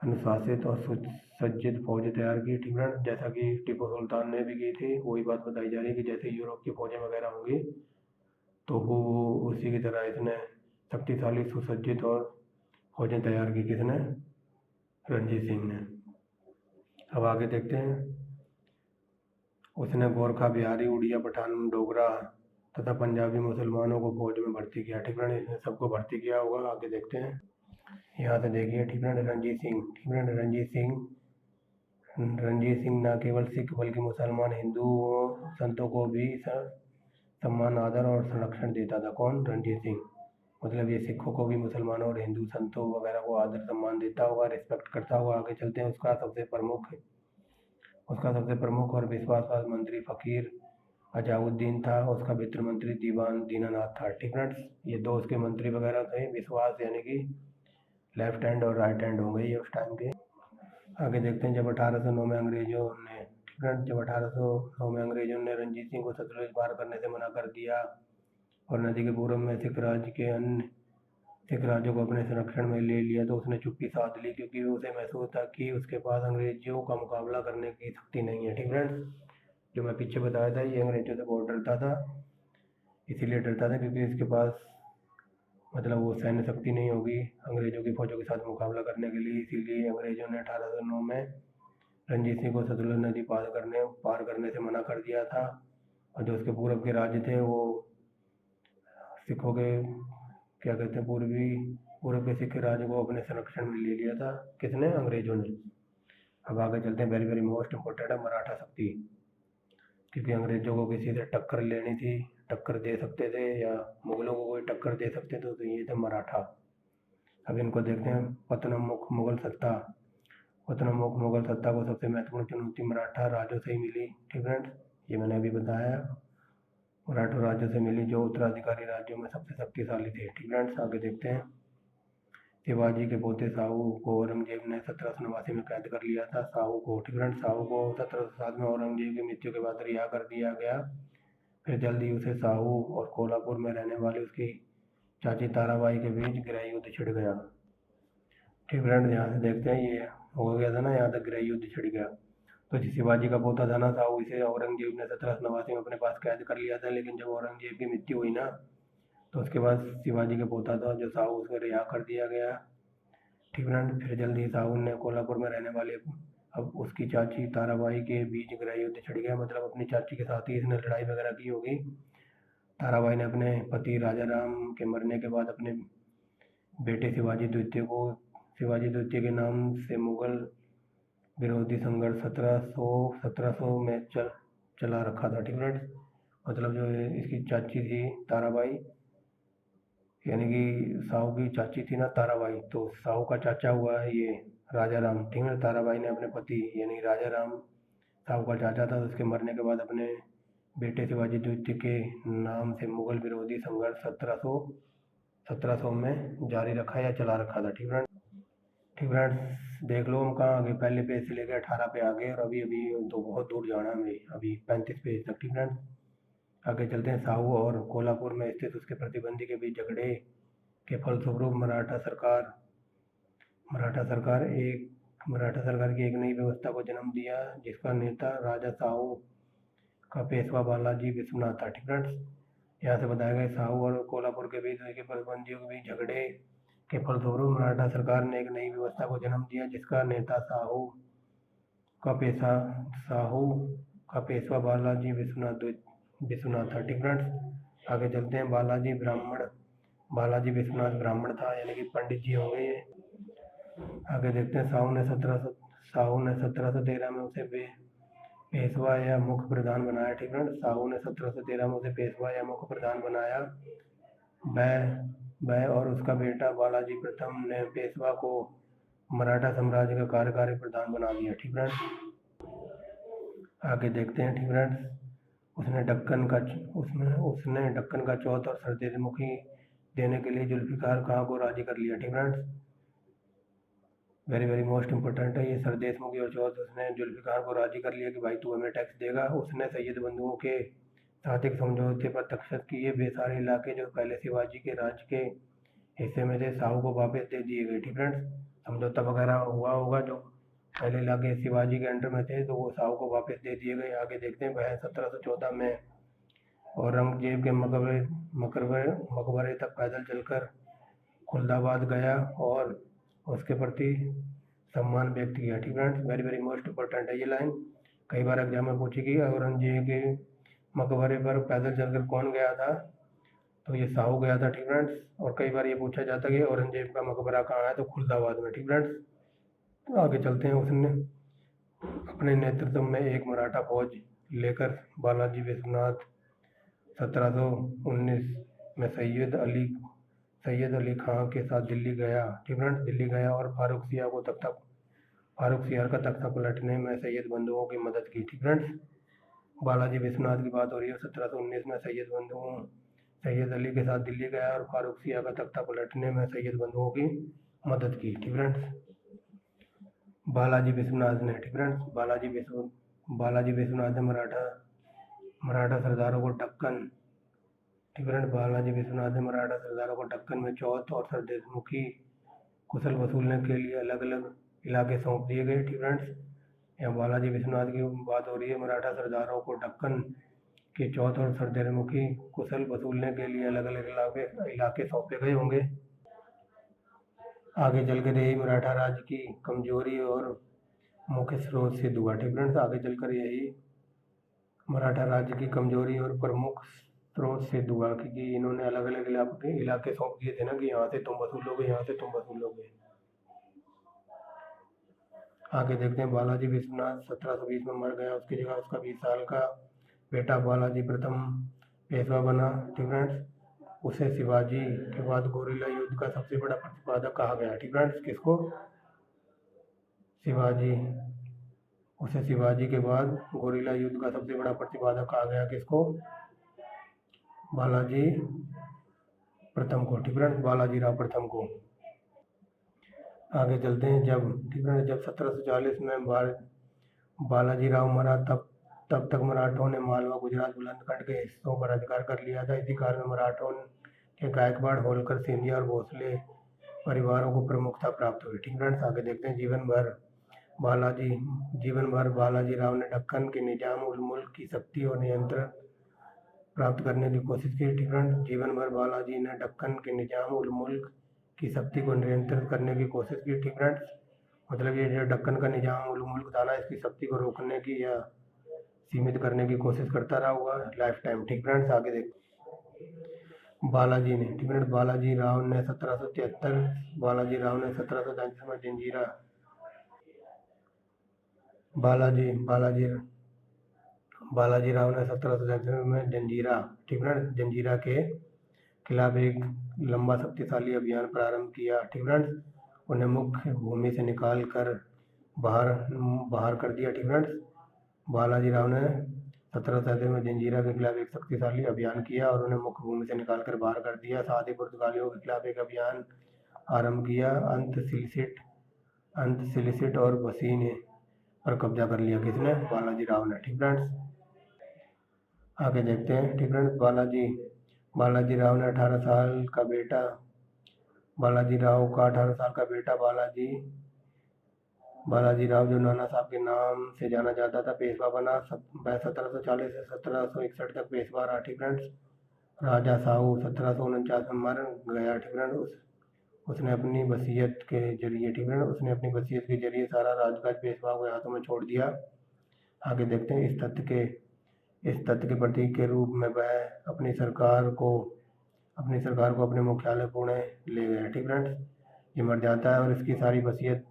अनुशासित और सुसज्जित फौज तैयार की। ठीक फ्रेंड्स, जैसा कि टीपू सुल्तान ने भी की थी, वही बात बताई जा रही है कि जैसे यूरोप की फौजें वगैरह होंगी तो वो उसी की तरह इसने शक्तिशाली, सुसज्जित और फौजें तैयार की। किसने, रणजीत सिंह ने। अब आगे देखते हैं। उसने गोरखा, बिहारी, उड़िया, पठान, डोगरा तथा पंजाबी मुसलमानों को फौज में भर्ती किया। ठीक फ्रेंड, इसने सबको भर्ती किया होगा। आगे देखते हैं। यहाँ से देखिए। ठीक फ्रेंड, रणजीत सिंह। ठीक फ्रेंड, रणजीत सिंह न केवल सिख बल्कि मुसलमान हिंदुओं संतों को भी सम्मान, आदर और संरक्षण देता था। कौन? रणजीत सिंह। मतलब ये सिखों को भी, मुसलमानों और हिंदू संतों वगैरह को आदर सम्मान देता हुआ, रिस्पेक्ट करता हुआ आगे चलते हैं। उसका सबसे प्रमुख और विश्वासपात मंत्री फ़कीर अजाउद्दीन था। उसका वित्त मंत्री दीवान दीनानाथ था। ठीक फ्रेंड्स, ये दो उसके मंत्री वगैरह थे। विश्वास यानी कि लेफ्ट हैंड और राइट हैंड हो गई उस टाइम के। आगे देखते हैं, जब 1809 में अंग्रेजों ने रणजीत सिंह को सतलुज पार करने से मना कर दिया और नदी के पूर्व में सिख राज्यों को अपने संरक्षण में ले लिया, तो उसने चुप्पी साध ली, क्योंकि उसे महसूस था कि उसके पास अंग्रेजों का मुकाबला करने की शक्ति नहीं है। ठीक फ्रेंड्स, जो मैं पीछे बताया था, ये अंग्रेजों से बहुत डरता था। इसीलिए डरता था क्योंकि इसके पास मतलब वो सैन्य शक्ति नहीं होगी अंग्रेजों की फौजों के साथ मुकाबला करने के लिए। इसीलिए अंग्रेजों ने 1809 में रणजीत सिंह को सतलुज नदी पार करने से मना कर दिया था। और जो उसके पूर्व के राज्य थे वो सिखों के क्या कहते हैं, पूर्व के सिख राज्य को अपने संरक्षण में ले लिया था। किसने? अंग्रेजों ने। अब आगे चलते हैं, वेरी वेरी मोस्ट इम्पोर्टेंट है मराठा शक्ति, क्योंकि अंग्रेजों को किसी से टक्कर लेनी थी, टक्कर दे सकते थे या मुगलों को कोई टक्कर दे सकते थे, तो ये थे मराठा। अब इनको देखते हैं। पतनमुख मुगल सत्ता को सबसे महत्वपूर्ण चुनौती मराठा राज्यों से ही मिली। ठीक फ्रेंड्स, ये मैंने अभी बताया, मराठा राज्यों से मिली, जो उत्तराधिकारी राज्यों में सबसे शक्तिशाली थे। ठीक फ्रेंड्स, आगे देखते हैं। शिवाजी के पोते साहू को औरंगजेब ने 1789 में कैद कर लिया था। साहू को 1707 में औरंगजेब की मृत्यु के बाद रिहा कर दिया गया। फिर जल्द ही उसे साहू और कोल्हापुर में रहने वाली उसकी चाची ताराबाई के बीच गृह युद्ध छिड़ गया। ठीक फ्रेंड्स, यहाँ से देखते हैं, ये हो गया था ना, यहाँ तक गृह युद्ध छिड़ गया। तो शिवाजी का पोता था ना साहू, इसे औरंगजेब ने 1789 में अपने पास कैद कर लिया था। लेकिन जब औरंगजेब की मृत्यु हुई ना, तो उसके बाद शिवाजी के पोता था जो साहू, उसको रिहा कर दिया गया। ठीक फ्रेंड, फिर जल्दी साहू ने कोल्हापुर में रहने वाले अब उसकी चाची ताराबाई के बीच गृह युद्ध छिड़ गया। मतलब अपनी चाची के साथ ही इसने लड़ाई वगैरह की होगी। ताराबाई ने अपने पति राजाराम के मरने के बाद अपने बेटे शिवाजी द्वितीय के नाम से मुगल विरोधी संघर्ष 1700 में चला रखा था। ठीक फ्रेंड्स, मतलब जो इसकी चाची थी ताराबाई, यानी कि साहू की चाची थी ना ताराबाई, तो साहू का चाचा हुआ है ये राजाराम। ठीक है, ताराबाई ने अपने पति यानी राजाराम, साहू का चाचा था, उसके मरने के बाद अपने बेटे शिवाजी द्वितीय के नाम से मुगल विरोधी संघर्ष 1700 में जारी रखा या चला रखा था। ठीक फ्रेंड्स, देख लो हम कहाँ आगे, पहले पेज से लेकर 18 पे आ गए और अभी तो बहुत दूर जाना है हमें, अभी 35 पेज तक। ठीक फ्रेंड्स, आगे चलते हैं। साहू और कोल्हापुर में स्थित उसके प्रतिबंधी के बीच झगड़े के फलस्वरूप मराठा सरकार की एक नई व्यवस्था को जन्म दिया, जिसका नेता राजा साहू का पेशवा बालाजी विश्वनाथ था। ठीक फ्रेंड्स, यहाँ से बताया गया साहू और कोल्हापुर के बीच के प्रतिबंधियों के बीच झगड़े के फलस्वरूप मराठा सरकार ने एक नई व्यवस्था को जन्म दिया, जिसका नेता साहू का पेशवा बालाजी विश्वनाथ था। ठीक फ्रेंड्स, आगे चलते हैं। बालाजी विश्वनाथ ब्राह्मण था, यानी कि पंडित जी होंगे ये। आगे देखते हैं। साहू ने 1713 में उसे पेशवा या मुख्य प्रधान बनाया। ठीक फ्रेंड्स, साहू ने 1713 में उसे पेशवा या मुख्य प्रधान बनाया। वह और उसका बेटा बालाजी प्रथम ने पेशवा को मराठा साम्राज्य का कार्यकारी प्रधान बना दिया। ठीक फ्रेंड्स, आगे देखते हैं। ठीक फ्रेंड्स, उसने दक्कन का चौथ और सरदेशमुखी देने के लिए जुल्फिकार खां को राजी कर लिया। ठीक friends, very very most important है ये सरदेशमुखी और चौथ। उसने जुल्फिकार को राजी कर लिया कि भाई तू हमें टैक्स देगा। उसने सैयद बंधुओं के साथ एक समझौते पर दस्तखत किए। वे सारे इलाके जो पहले शिवाजी के राज्य के हिस्से में थे, साहू को वापस दे दिए गए। ठीक फ्रेंड्स, समझौता वगैरह हुआ होगा, जो पहले इलाके शिवाजी के अंडर में थे, तो वो साहू को वापस दे दिए गए। आगे देखते हैं। वह 1714 में औरंगजेब के मकबरे तक पैदल चलकर खुलदाबाद गया और उसके प्रति सम्मान व्यक्त किया। ठीक friends, very very most important है ये लाइन, कई बार एग्जाम में पूछी कि औरंगजेब के मकबरे पर पैदल चलकर कौन गया था, तो ये साहू गया था। ठीक फ्रेंड्स, और कई बार ये पूछा जाता है कि औरंगजेब का मकबरा कहाँ है, तो खुलदाबाद में। ठीक फ्रेंड्स, तो आगे चलते हैं। उसने अपने नेतृत्व में एक मराठा फौज लेकर बालाजी विश्वनाथ 1719 में सैयद अली खां के साथ दिल्ली गया। ठीक फ्रेंड्स, दिल्ली गया और फारूक सियार का तख्ता पलटने में सैयद बंधुओं की मदद की। ठीक फ्रेंड्स, बालाजी विश्वनाथ की बात हो रही है। 1719 में सैयद अली के साथ दिल्ली गया और फारूक सियार का तख्ता पलटने में सैयद बंधुओं की मदद की। ठीक फ्रेंड्स, बालाजी विश्वनाथ ने मराठा सरदारों को दक्कन में चौथ और सरदेशमुखी कुशल वसूलने के लिए अलग अलग इलाके सौंप दिए गए। ठीक फ्रेंड्स, यहाँ बालाजी विश्वनाथ की बात हो रही है। मराठा सरदारों को दक्कन के चौथ और सरदेशमुखी कुशल वसूलने के लिए अलग अलग इलाके सौंपे गए होंगे। आगे चलकर यही मराठा राज्य की कमजोरी और मुख्य स्रोत सिद्ध हुआ। ठीक फ्रेंड्स, आगे चलकर यही मराठा राज्य की कमजोरी और प्रमुख स्रोत सिद्ध हुआ, क्योंकि इन्होंने अलग अलग इलाके सौंप दिए थे ना, कि यहाँ से तुम वसूलोगे, यहाँ से तुम वसूलोगे। आगे देखते हैं, बालाजी विश्वनाथ 1720 में मर गया। उसकी जगह उसका 20 साल का बेटा बालाजी प्रथम पेशवा बना। ठीक फ्रेंड्स, उसे शिवाजी के बाद गोरिल्ला युद्ध का सबसे बड़ा प्रतिपादक कहा गया। ठीक फ्रेंड्स, किसको? शिवाजी के बाद गोरिल्ला युद्ध का सबसे बड़ा प्रतिपादक कहा गया। किसको? बालाजी प्रथम को। ठीक फ्रेंड्स, बालाजी राव प्रथम को। आगे चलते हैं, जब 1740 में बालाजी राव मरा, तब तक मराठों ने मालवा, गुजरात, बुलंदखंड के हिस्सों पर अधिकार कर लिया था। इसी कारण मराठों के गायकवाड़, होलकर, सिंधिया और भोसले परिवारों को प्रमुखता प्राप्त हुई। ठीक फ्रेंड्स, आगे देखते हैं, जीवन भर बालाजी राव ने दक्कन के निजाम उल मुल्क की शक्ति और नियंत्रण प्राप्त करने की कोशिश की। ठीक फ्रेंड्स, जीवन भर बालाजी ने दक्कन के निजाम उल मुल्क की शक्ति को नियंत्रित करने की कोशिश की। ठीक फ्रेंड्स, मतलब ये जो दक्कन का निजाम उल मुल्क था ना, इसकी शक्ति को रोकने की या सीमित करने की कोशिश करता रहा हुआ लाइफ टाइम। ठीक फ्रेंड्स, आगे देखते बालाजी राव ने 1733 में जंजीरा के खिलाफ एक लंबा शक्तिशाली अभियान प्रारंभ किया। ठीक फ्रेंड्स, उन्हें मुख्य भूमि से निकाल कर बाहर कर दिया। ठीक फ्रेंड्स, बालाजी राव ने 1733 में जंजीरा के खिलाफ एक शक्तिशाली अभियान किया और उन्हें मुख्य भूमि से निकाल कर बाहर कर दिया। साथ ही पुर्तगालियों के खिलाफ एक अभियान आरंभ किया। अंत सिलिसिट और बसीने पर कब्जा कर लिया। किसने? बालाजी राव ने। ठीक फ्रेंड्स, आगे देखते हैं। ठीक फ्रेंड्स, बालाजी राव ने 18 साल का बेटा बालाजी राव, जो नाना साहब के नाम से जाना जाता था, पेशवा बना। 1740 से 1761 तक पेशवा रहा। ठीक फ्रेंड्स, राजा साहू 1749 में मर गया। ठीक फ्रेंड्स, उसने अपनी वसीयत के जरिए सारा राजकाज पेशवा के हाथों में छोड़ दिया। आगे देखते हैं, इस तथ्य के प्रतीक के रूप में वह अपनी सरकार को अपने मुख्यालय पुणे ले गया। ठीक फ्रेंड्स, ये मर जाता है और इसकी सारी वसीयत,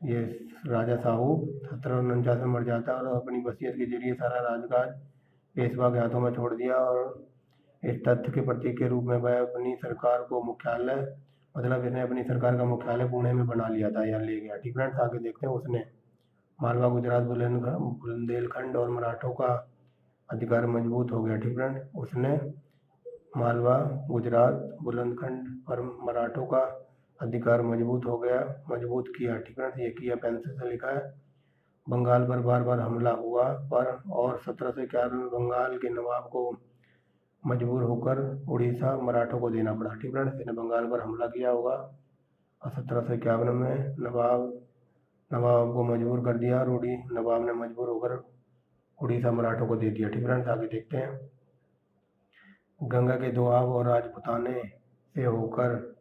ये राजा साहू 1749 में मर जाता है और अपनी वसीयत के जरिए सारा राजकाज पेशवा के हाथों में छोड़ दिया। और इस तथ्य के प्रतीक के रूप में वह अपनी सरकार को इसने अपनी सरकार का मुख्यालय पुणे में बना लिया था या ले गया। ठीक फ्रेंड्स, आगे देखते हैं, उसने मालवा, गुजरात, बुंदेलखंड और मराठों का अधिकार मजबूत हो गया। ठीक फ्रेंड्स, उसने मालवा, गुजरात, बुलंदखंड और मराठों का अधिकार मजबूत किया। ठीक फ्रेंड्स, ये किया पेंसिल से लिखा है। बंगाल पर बार बार हमला हुआ और 1751 में बंगाल के नवाब को मजबूर होकर उड़ीसा मराठों को देना पड़ा। ठीक फ्रेंड्स, इसने बंगाल पर हमला किया होगा और 1751 में नवाब को मजबूर कर दिया और नवाब ने मजबूर होकर उड़ीसा मराठों को दे दिया। ठीक फ्रेंड्स, आगे देखते हैं, गंगा के दोआब और राजपुताने से होकर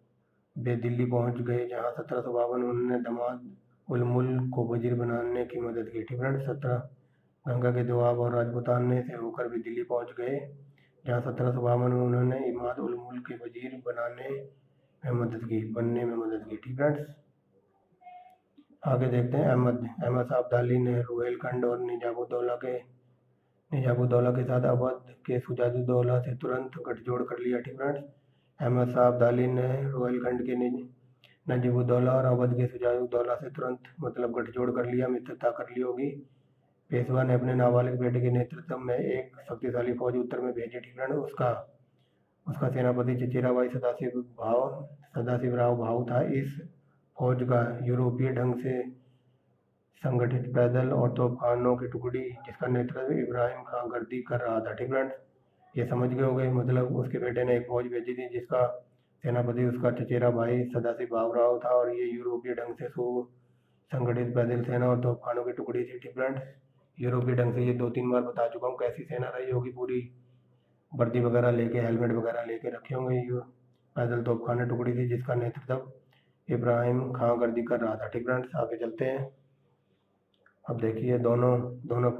वे दिल्ली पहुंच गए, जहां 1752 में उन्होंने दमाद उल मुल्क को वजीर बनाने की मदद की। ठीक फ्रेंड्स, गंगा के दोआब और राजपुताने से होकर वे दिल्ली पहुंच गए, जहां 1752 में उन्होंने इमाद उल मुल्क के वजीर बनने में मदद की। ठीक फ्रेंड्स, आगे देखते हैं, अहमद शाह अब्दाली ने रुहेलखंड और निजामुद्दौला के निजामुद्दौला के साथ अवध के शुजाउद्दौला से तुरंत गठजोड़ कर लिया। ठीक फ्रेंड्स, अहमद शाह अब्दाली ने रोहिलखंड के नजीबुद्दौला और अवध के शुजाउद्दौला से तुरंत मतलब गठजोड़ कर लिया, मित्रता कर ली होगी। पेशवा ने अपने नाबालिग बेटे के नेतृत्व में एक शक्तिशाली फौज उत्तर में भेजी। ठीक फ्रेंड्स, उसका सेनापति चचेरा भाई सदाशिवराव भाऊ था। इस फौज का यूरोपीय ढंग से संगठित पैदल और तोपखानों की टुकड़ी जिसका नेतृत्व इब्राहिम खां गर्दी कर रहा था। ठीक फ्रेंड्स, ये समझ गए हो गए, मतलब उसके बेटे ने एक फौज भेजी थी जिसका सेनापति उसका चचेरा भाई सदाशिवराव था और ये यूरोपीय ढंग से सुसंगठित पैदल सेना और तोपखानों की टुकड़ी थी। ठीक फ्रेंड्स, यूरोपीय ढंग से ये 2-3 बार बता चुका हूँ कैसी सेना रही होगी, पूरी वर्दी वगैरह लेके हेलमेट वगैरह लेके रखे होंगे। पैदल तोपखाने टुकड़ी थी जिसका नेतृत्व इब्राहिम खां गर्दी कर रहा था। ठीक फ्रेंड्स, आगे चलते हैं। अब देखिए दोनों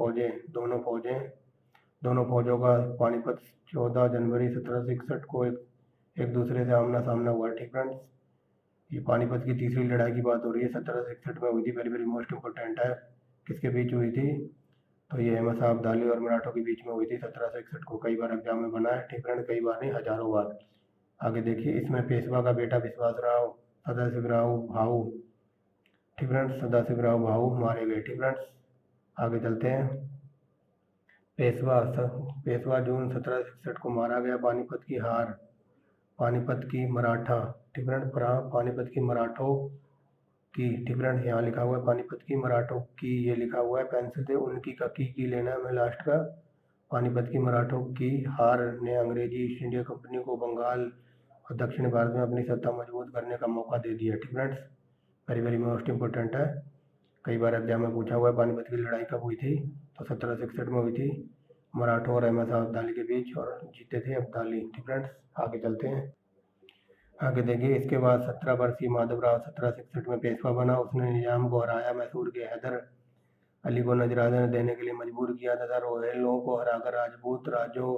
फौजों का पानीपत 14 जनवरी 1761 को एक दूसरे से आमना सामना हुआ। ठीक फ्रेंड्स, ये पानीपत की तीसरी लड़ाई की बात हो रही है, 1761 में हुई थी। वेरी वेरी मोस्ट इम्पोर्टेंट है। किसके बीच हुई थी? तो ये अहमद शाह अब्दाली और मराठों के बीच में हुई थी 1761 को। कई बार एग्जाम में बना है। ठीक फ्रेंड, कई बार नहीं, हजारों बार। आगे देखिए, इसमें पेशवा का बेटा विश्वासराव सदाशिवराव भाऊ, ठीक फ्रेंड्स, सदाशिवराव भाऊ मारे गए। ठीक फ्रेंड्स, आगे चलते हैं। पेशवा जून 1761 को मारा गया। पानीपत की मराठा, ठीक फ्रेंड, पानीपत की मराठों की, ठीक फ्रेंड, यहाँ लिखा हुआ है पानीपत की मराठों की, ये लिखा हुआ है पेंसिल से, उनकी का की लेना है हमें लास्ट का। पानीपत की मराठों की हार ने अंग्रेजी ईस्ट इंडिया कंपनी को बंगाल और दक्षिण भारत में अपनी सत्ता मजबूत करने का मौका दे दिया। ठीक friends, very very most important है, कई बार एग्जाम में पूछा हुआ है। पानीपत की लड़ाई कब हुई थी? तो 1761 में हुई थी, मराठों और अहमद शाह अब्दाली के बीच, और जीते थे अब्दाली। ठीक फ्रेंड्स, आगे चलते हैं। आगे देखिए, इसके बाद 17 वर्षीय माधवराव 1761 में पेशवा बना। उसने निजाम को हराया, मैसूर के हैदर अली को नजराना देने के लिए मजबूर किया तथा रोहिलों को हराकर राजपूत राजों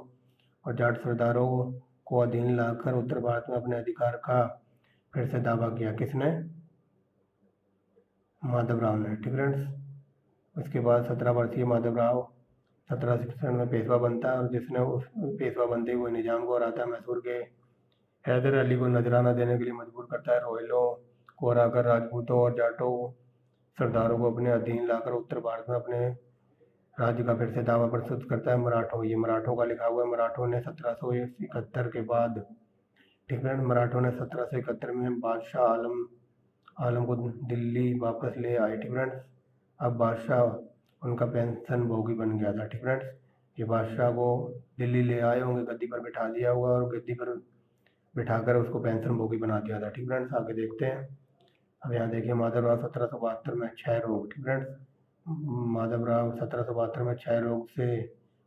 और जाट सरदारों को अधीन लाकर उत्तर भारत में अपने अधिकार का फिर से दावा किया। किसने? माधवराव ने। ठीक फ्रेंड्स, उसके बाद 17 वर्षीय माधवराव 1761 में पेशवा बनता है और जिसने पेशवा बनते हुए निजाम को हराता है, मैसूर के हैदर अली को नजराना देने के लिए मजबूर करता है, रोहिलों को हराकर राजपूतों और जाटों सरदारों को अपने अधीन लाकर उत्तर भारत में अपने राज्य का फिर से दावा प्रस्तुत करता है। ये मराठों का लिखा हुआ है। मराठों ने 1771 के बाद, ठीक है, मराठों ने 1771 में बादशाह आलम को दिल्ली वापस ले आए। ठीक फ्रेंड्स, अब बादशाह उनका पेंशन भोगी बन गया था। ठीक फ्रेंड्स, ये बादशाह को दिल्ली ले आए होंगे, गद्दी पर बिठा दिया हुआ और गद्दी पर बिठाकर उसको पेंशन भोगी बना दिया था। ठीक फ्रेंड्स, आगे देखते हैं। अब यहाँ देखिए, माधवराव 1772 में क्षय रोग, ठीक फ्रेंड्स, माधवराव 1772 में क्षय रोग से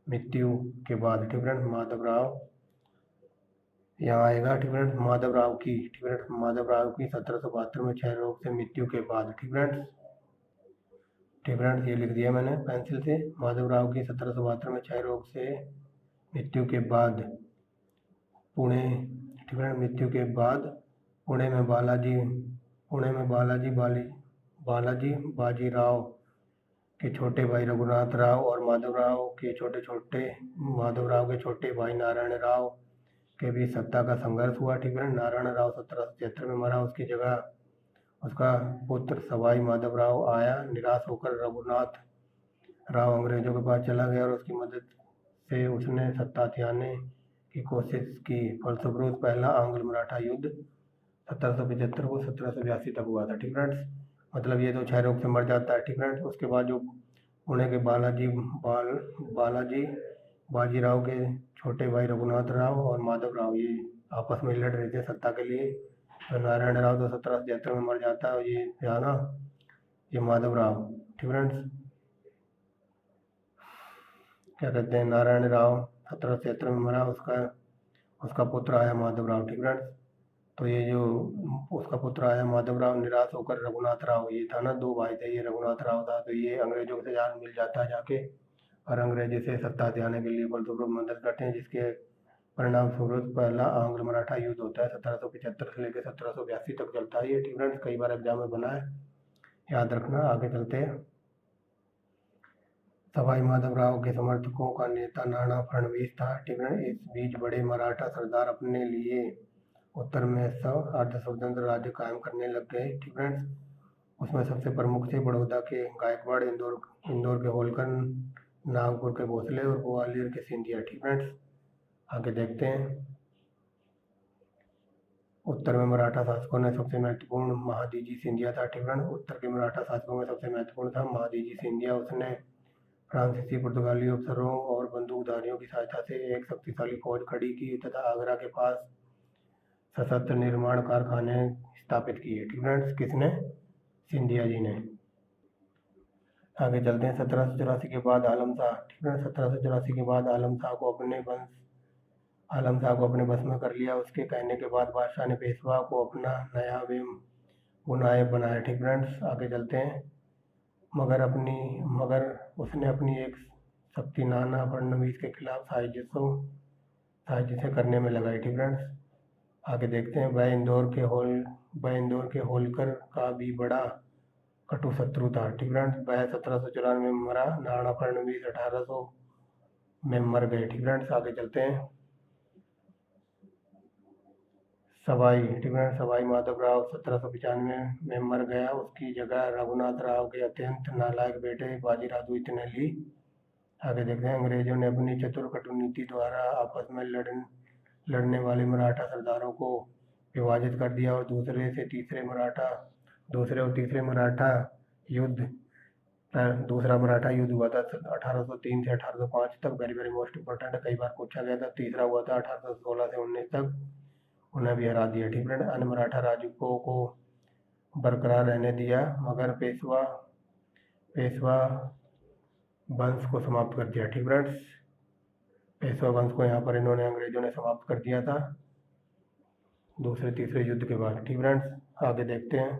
मृत्यु के बाद, ठीक फ्रेंड्स, माधवराव यहाँ आएगा। ठीक फ्रेंड्स, माधवराव की, ठीक फ्रेंड्स, माधवराव की 1772 में क्षय रोग से मृत्यु के बाद। ठीक फ्रेंड्स, ठीक फ्रेंड्स, ये लिख दिया मैंने पेंसिल से, माधवराव की 1772 में क्षय रोग से मृत्यु के बाद पुणे, ठीक फ्रेंड्स, मृत्यु के बाद पुणे में बालाजी बाजीराव के छोटे भाई रघुनाथ राव और माधवराव के छोटे भाई नारायण राव के बीच सत्ता का संघर्ष हुआ। ठीक है, नारायण राव 1776 में मरा, उसकी जगह उसका पुत्र सवाई माधवराव आया। निराश होकर रघुनाथ राव अंग्रेजों के पास चला गया और उसकी मदद से उसने सत्ता हथियाने की कोशिश की। फलस्वरूप पहला आंग्ल मराठा युद्ध 1775 को 1782 तक हुआ था। ठीक फ्रेंड्स, मतलब ये तो क्षय रोग से मर जाता है। ठीक फ्रेंड्स, उसके बाद जो पुणे के बालाजी बाजीराव के छोटे भाई रघुनाथ राव और माधव राव ये आपस में लड़ रहे थे सत्ता के लिए। तो नारायण राव तो 1773 में मर जाता है और ये क्या ना, ये माधव राव, ठीक फ्रेंड्स, क्या कहते हैं, नारायण राव 1773 में मरा, उसका पुत्र आया माधव राव। ठीक फ्रेंड्स, तो ये जो उसका पुत्र आया माधव राव निराश होकर रघुनाथ राव, ये था ना, दो भाई थे, ये रघुनाथ राव था, तो ये अंग्रेजों से जान मिल जाता है जाके और अंग्रेजी से सत्ता हथियाने के लिए बलपूर्वक मदद करते हैं, जिसके परिणाम स्वरूप पहला आंग्ल मराठा युद्ध होता है। 1775 से लेकर 1782 तक चलता है ये। ठीक फ्रेंड्स, कई बार एग्जाम में बना है, याद रखना। आगे चलते हैं। सवाई माधवराव के समर्थकों का नेता नाना फडणवीस था। ठीक है। इस बीच बड़े मराठा सरदार अपने लिए उत्तर में अर्ध स्वतंत्र राज्य कायम करने लग गए। ठीक है। उसमें सबसे प्रमुख थे बड़ौदा के गायकवाड़, इंदौर के होलकर, नागपुर के भोसले और ग्वालियर के सिंधिया। ठीक है। आगे देखते हैं। उत्तर में मराठा शासकों ने सबसे महत्वपूर्ण महादजी सिंधिया था। ठीक है। उत्तर के मराठा शासकों में सबसे महत्वपूर्ण था महादजी सिंधिया। उसने फ्रांसीसी, पुर्तगाली अफसरों और बंदूकधारियों की सहायता से एक शक्तिशाली फौज खड़ी की तथा आगरा के पास सशस्त्र निर्माण कारखाने स्थापित किए। ठीक है। किसने? सिंधिया जी ने। आगे चलते हैं। 1784 के बाद आलम शाह। ठीक है। 1784 के बाद आलम शाह को अपने बस में कर लिया। उसके कहने के बाद बादशाह ने पेशवा को अपना नया नायब बनाया। ठीक फ्रेंड्स, आगे चलते हैं। मगर उसने अपनी एक शक्ति नाना फडणवीस के खिलाफ साजिशें करने में लगाई। ठीक फ्रेंड्स, आगे देखते हैं। वह इंदौर के होलकर का भी बड़ा कटु शत्रु था। ठीक फ्रेंड्स, वह 1794 में मरा। नाना फडणवीस 1800 में मर गए। ठीक फ्रेंड्स, आगे चलते हैं। सवाई माधवराव 1795 में मर गया। उसकी जगह रघुनाथ राव के अत्यंत नालायक बेटे बाजीराव ने ली। आगे देखते हैं। अंग्रेजों ने अपनी चतुर कटुनीति द्वारा आपस में लड़ने वाले मराठा सरदारों को विभाजित कर दिया और दूसरे और तीसरे मराठा युद्ध दूसरा मराठा युद्ध हुआ था 1803 से 1805 तक। वेरी वेरी मोस्ट इंपॉर्टेंट, कई बार पूछा गया था। तीसरा हुआ था 1816 से 19 तक, उन्हें भी हरा दिया। ठीक है। अन्य मराठा राज्यों को बरकरार रहने दिया, मगर पेशवा वंश को समाप्त कर दिया। ठीक फ्रेंड्स, पेशवा वंश को यहाँ पर अंग्रेजों ने समाप्त कर दिया था दूसरे तीसरे युद्ध के बाद। ठीक फ्रेंड्स, आगे देखते हैं।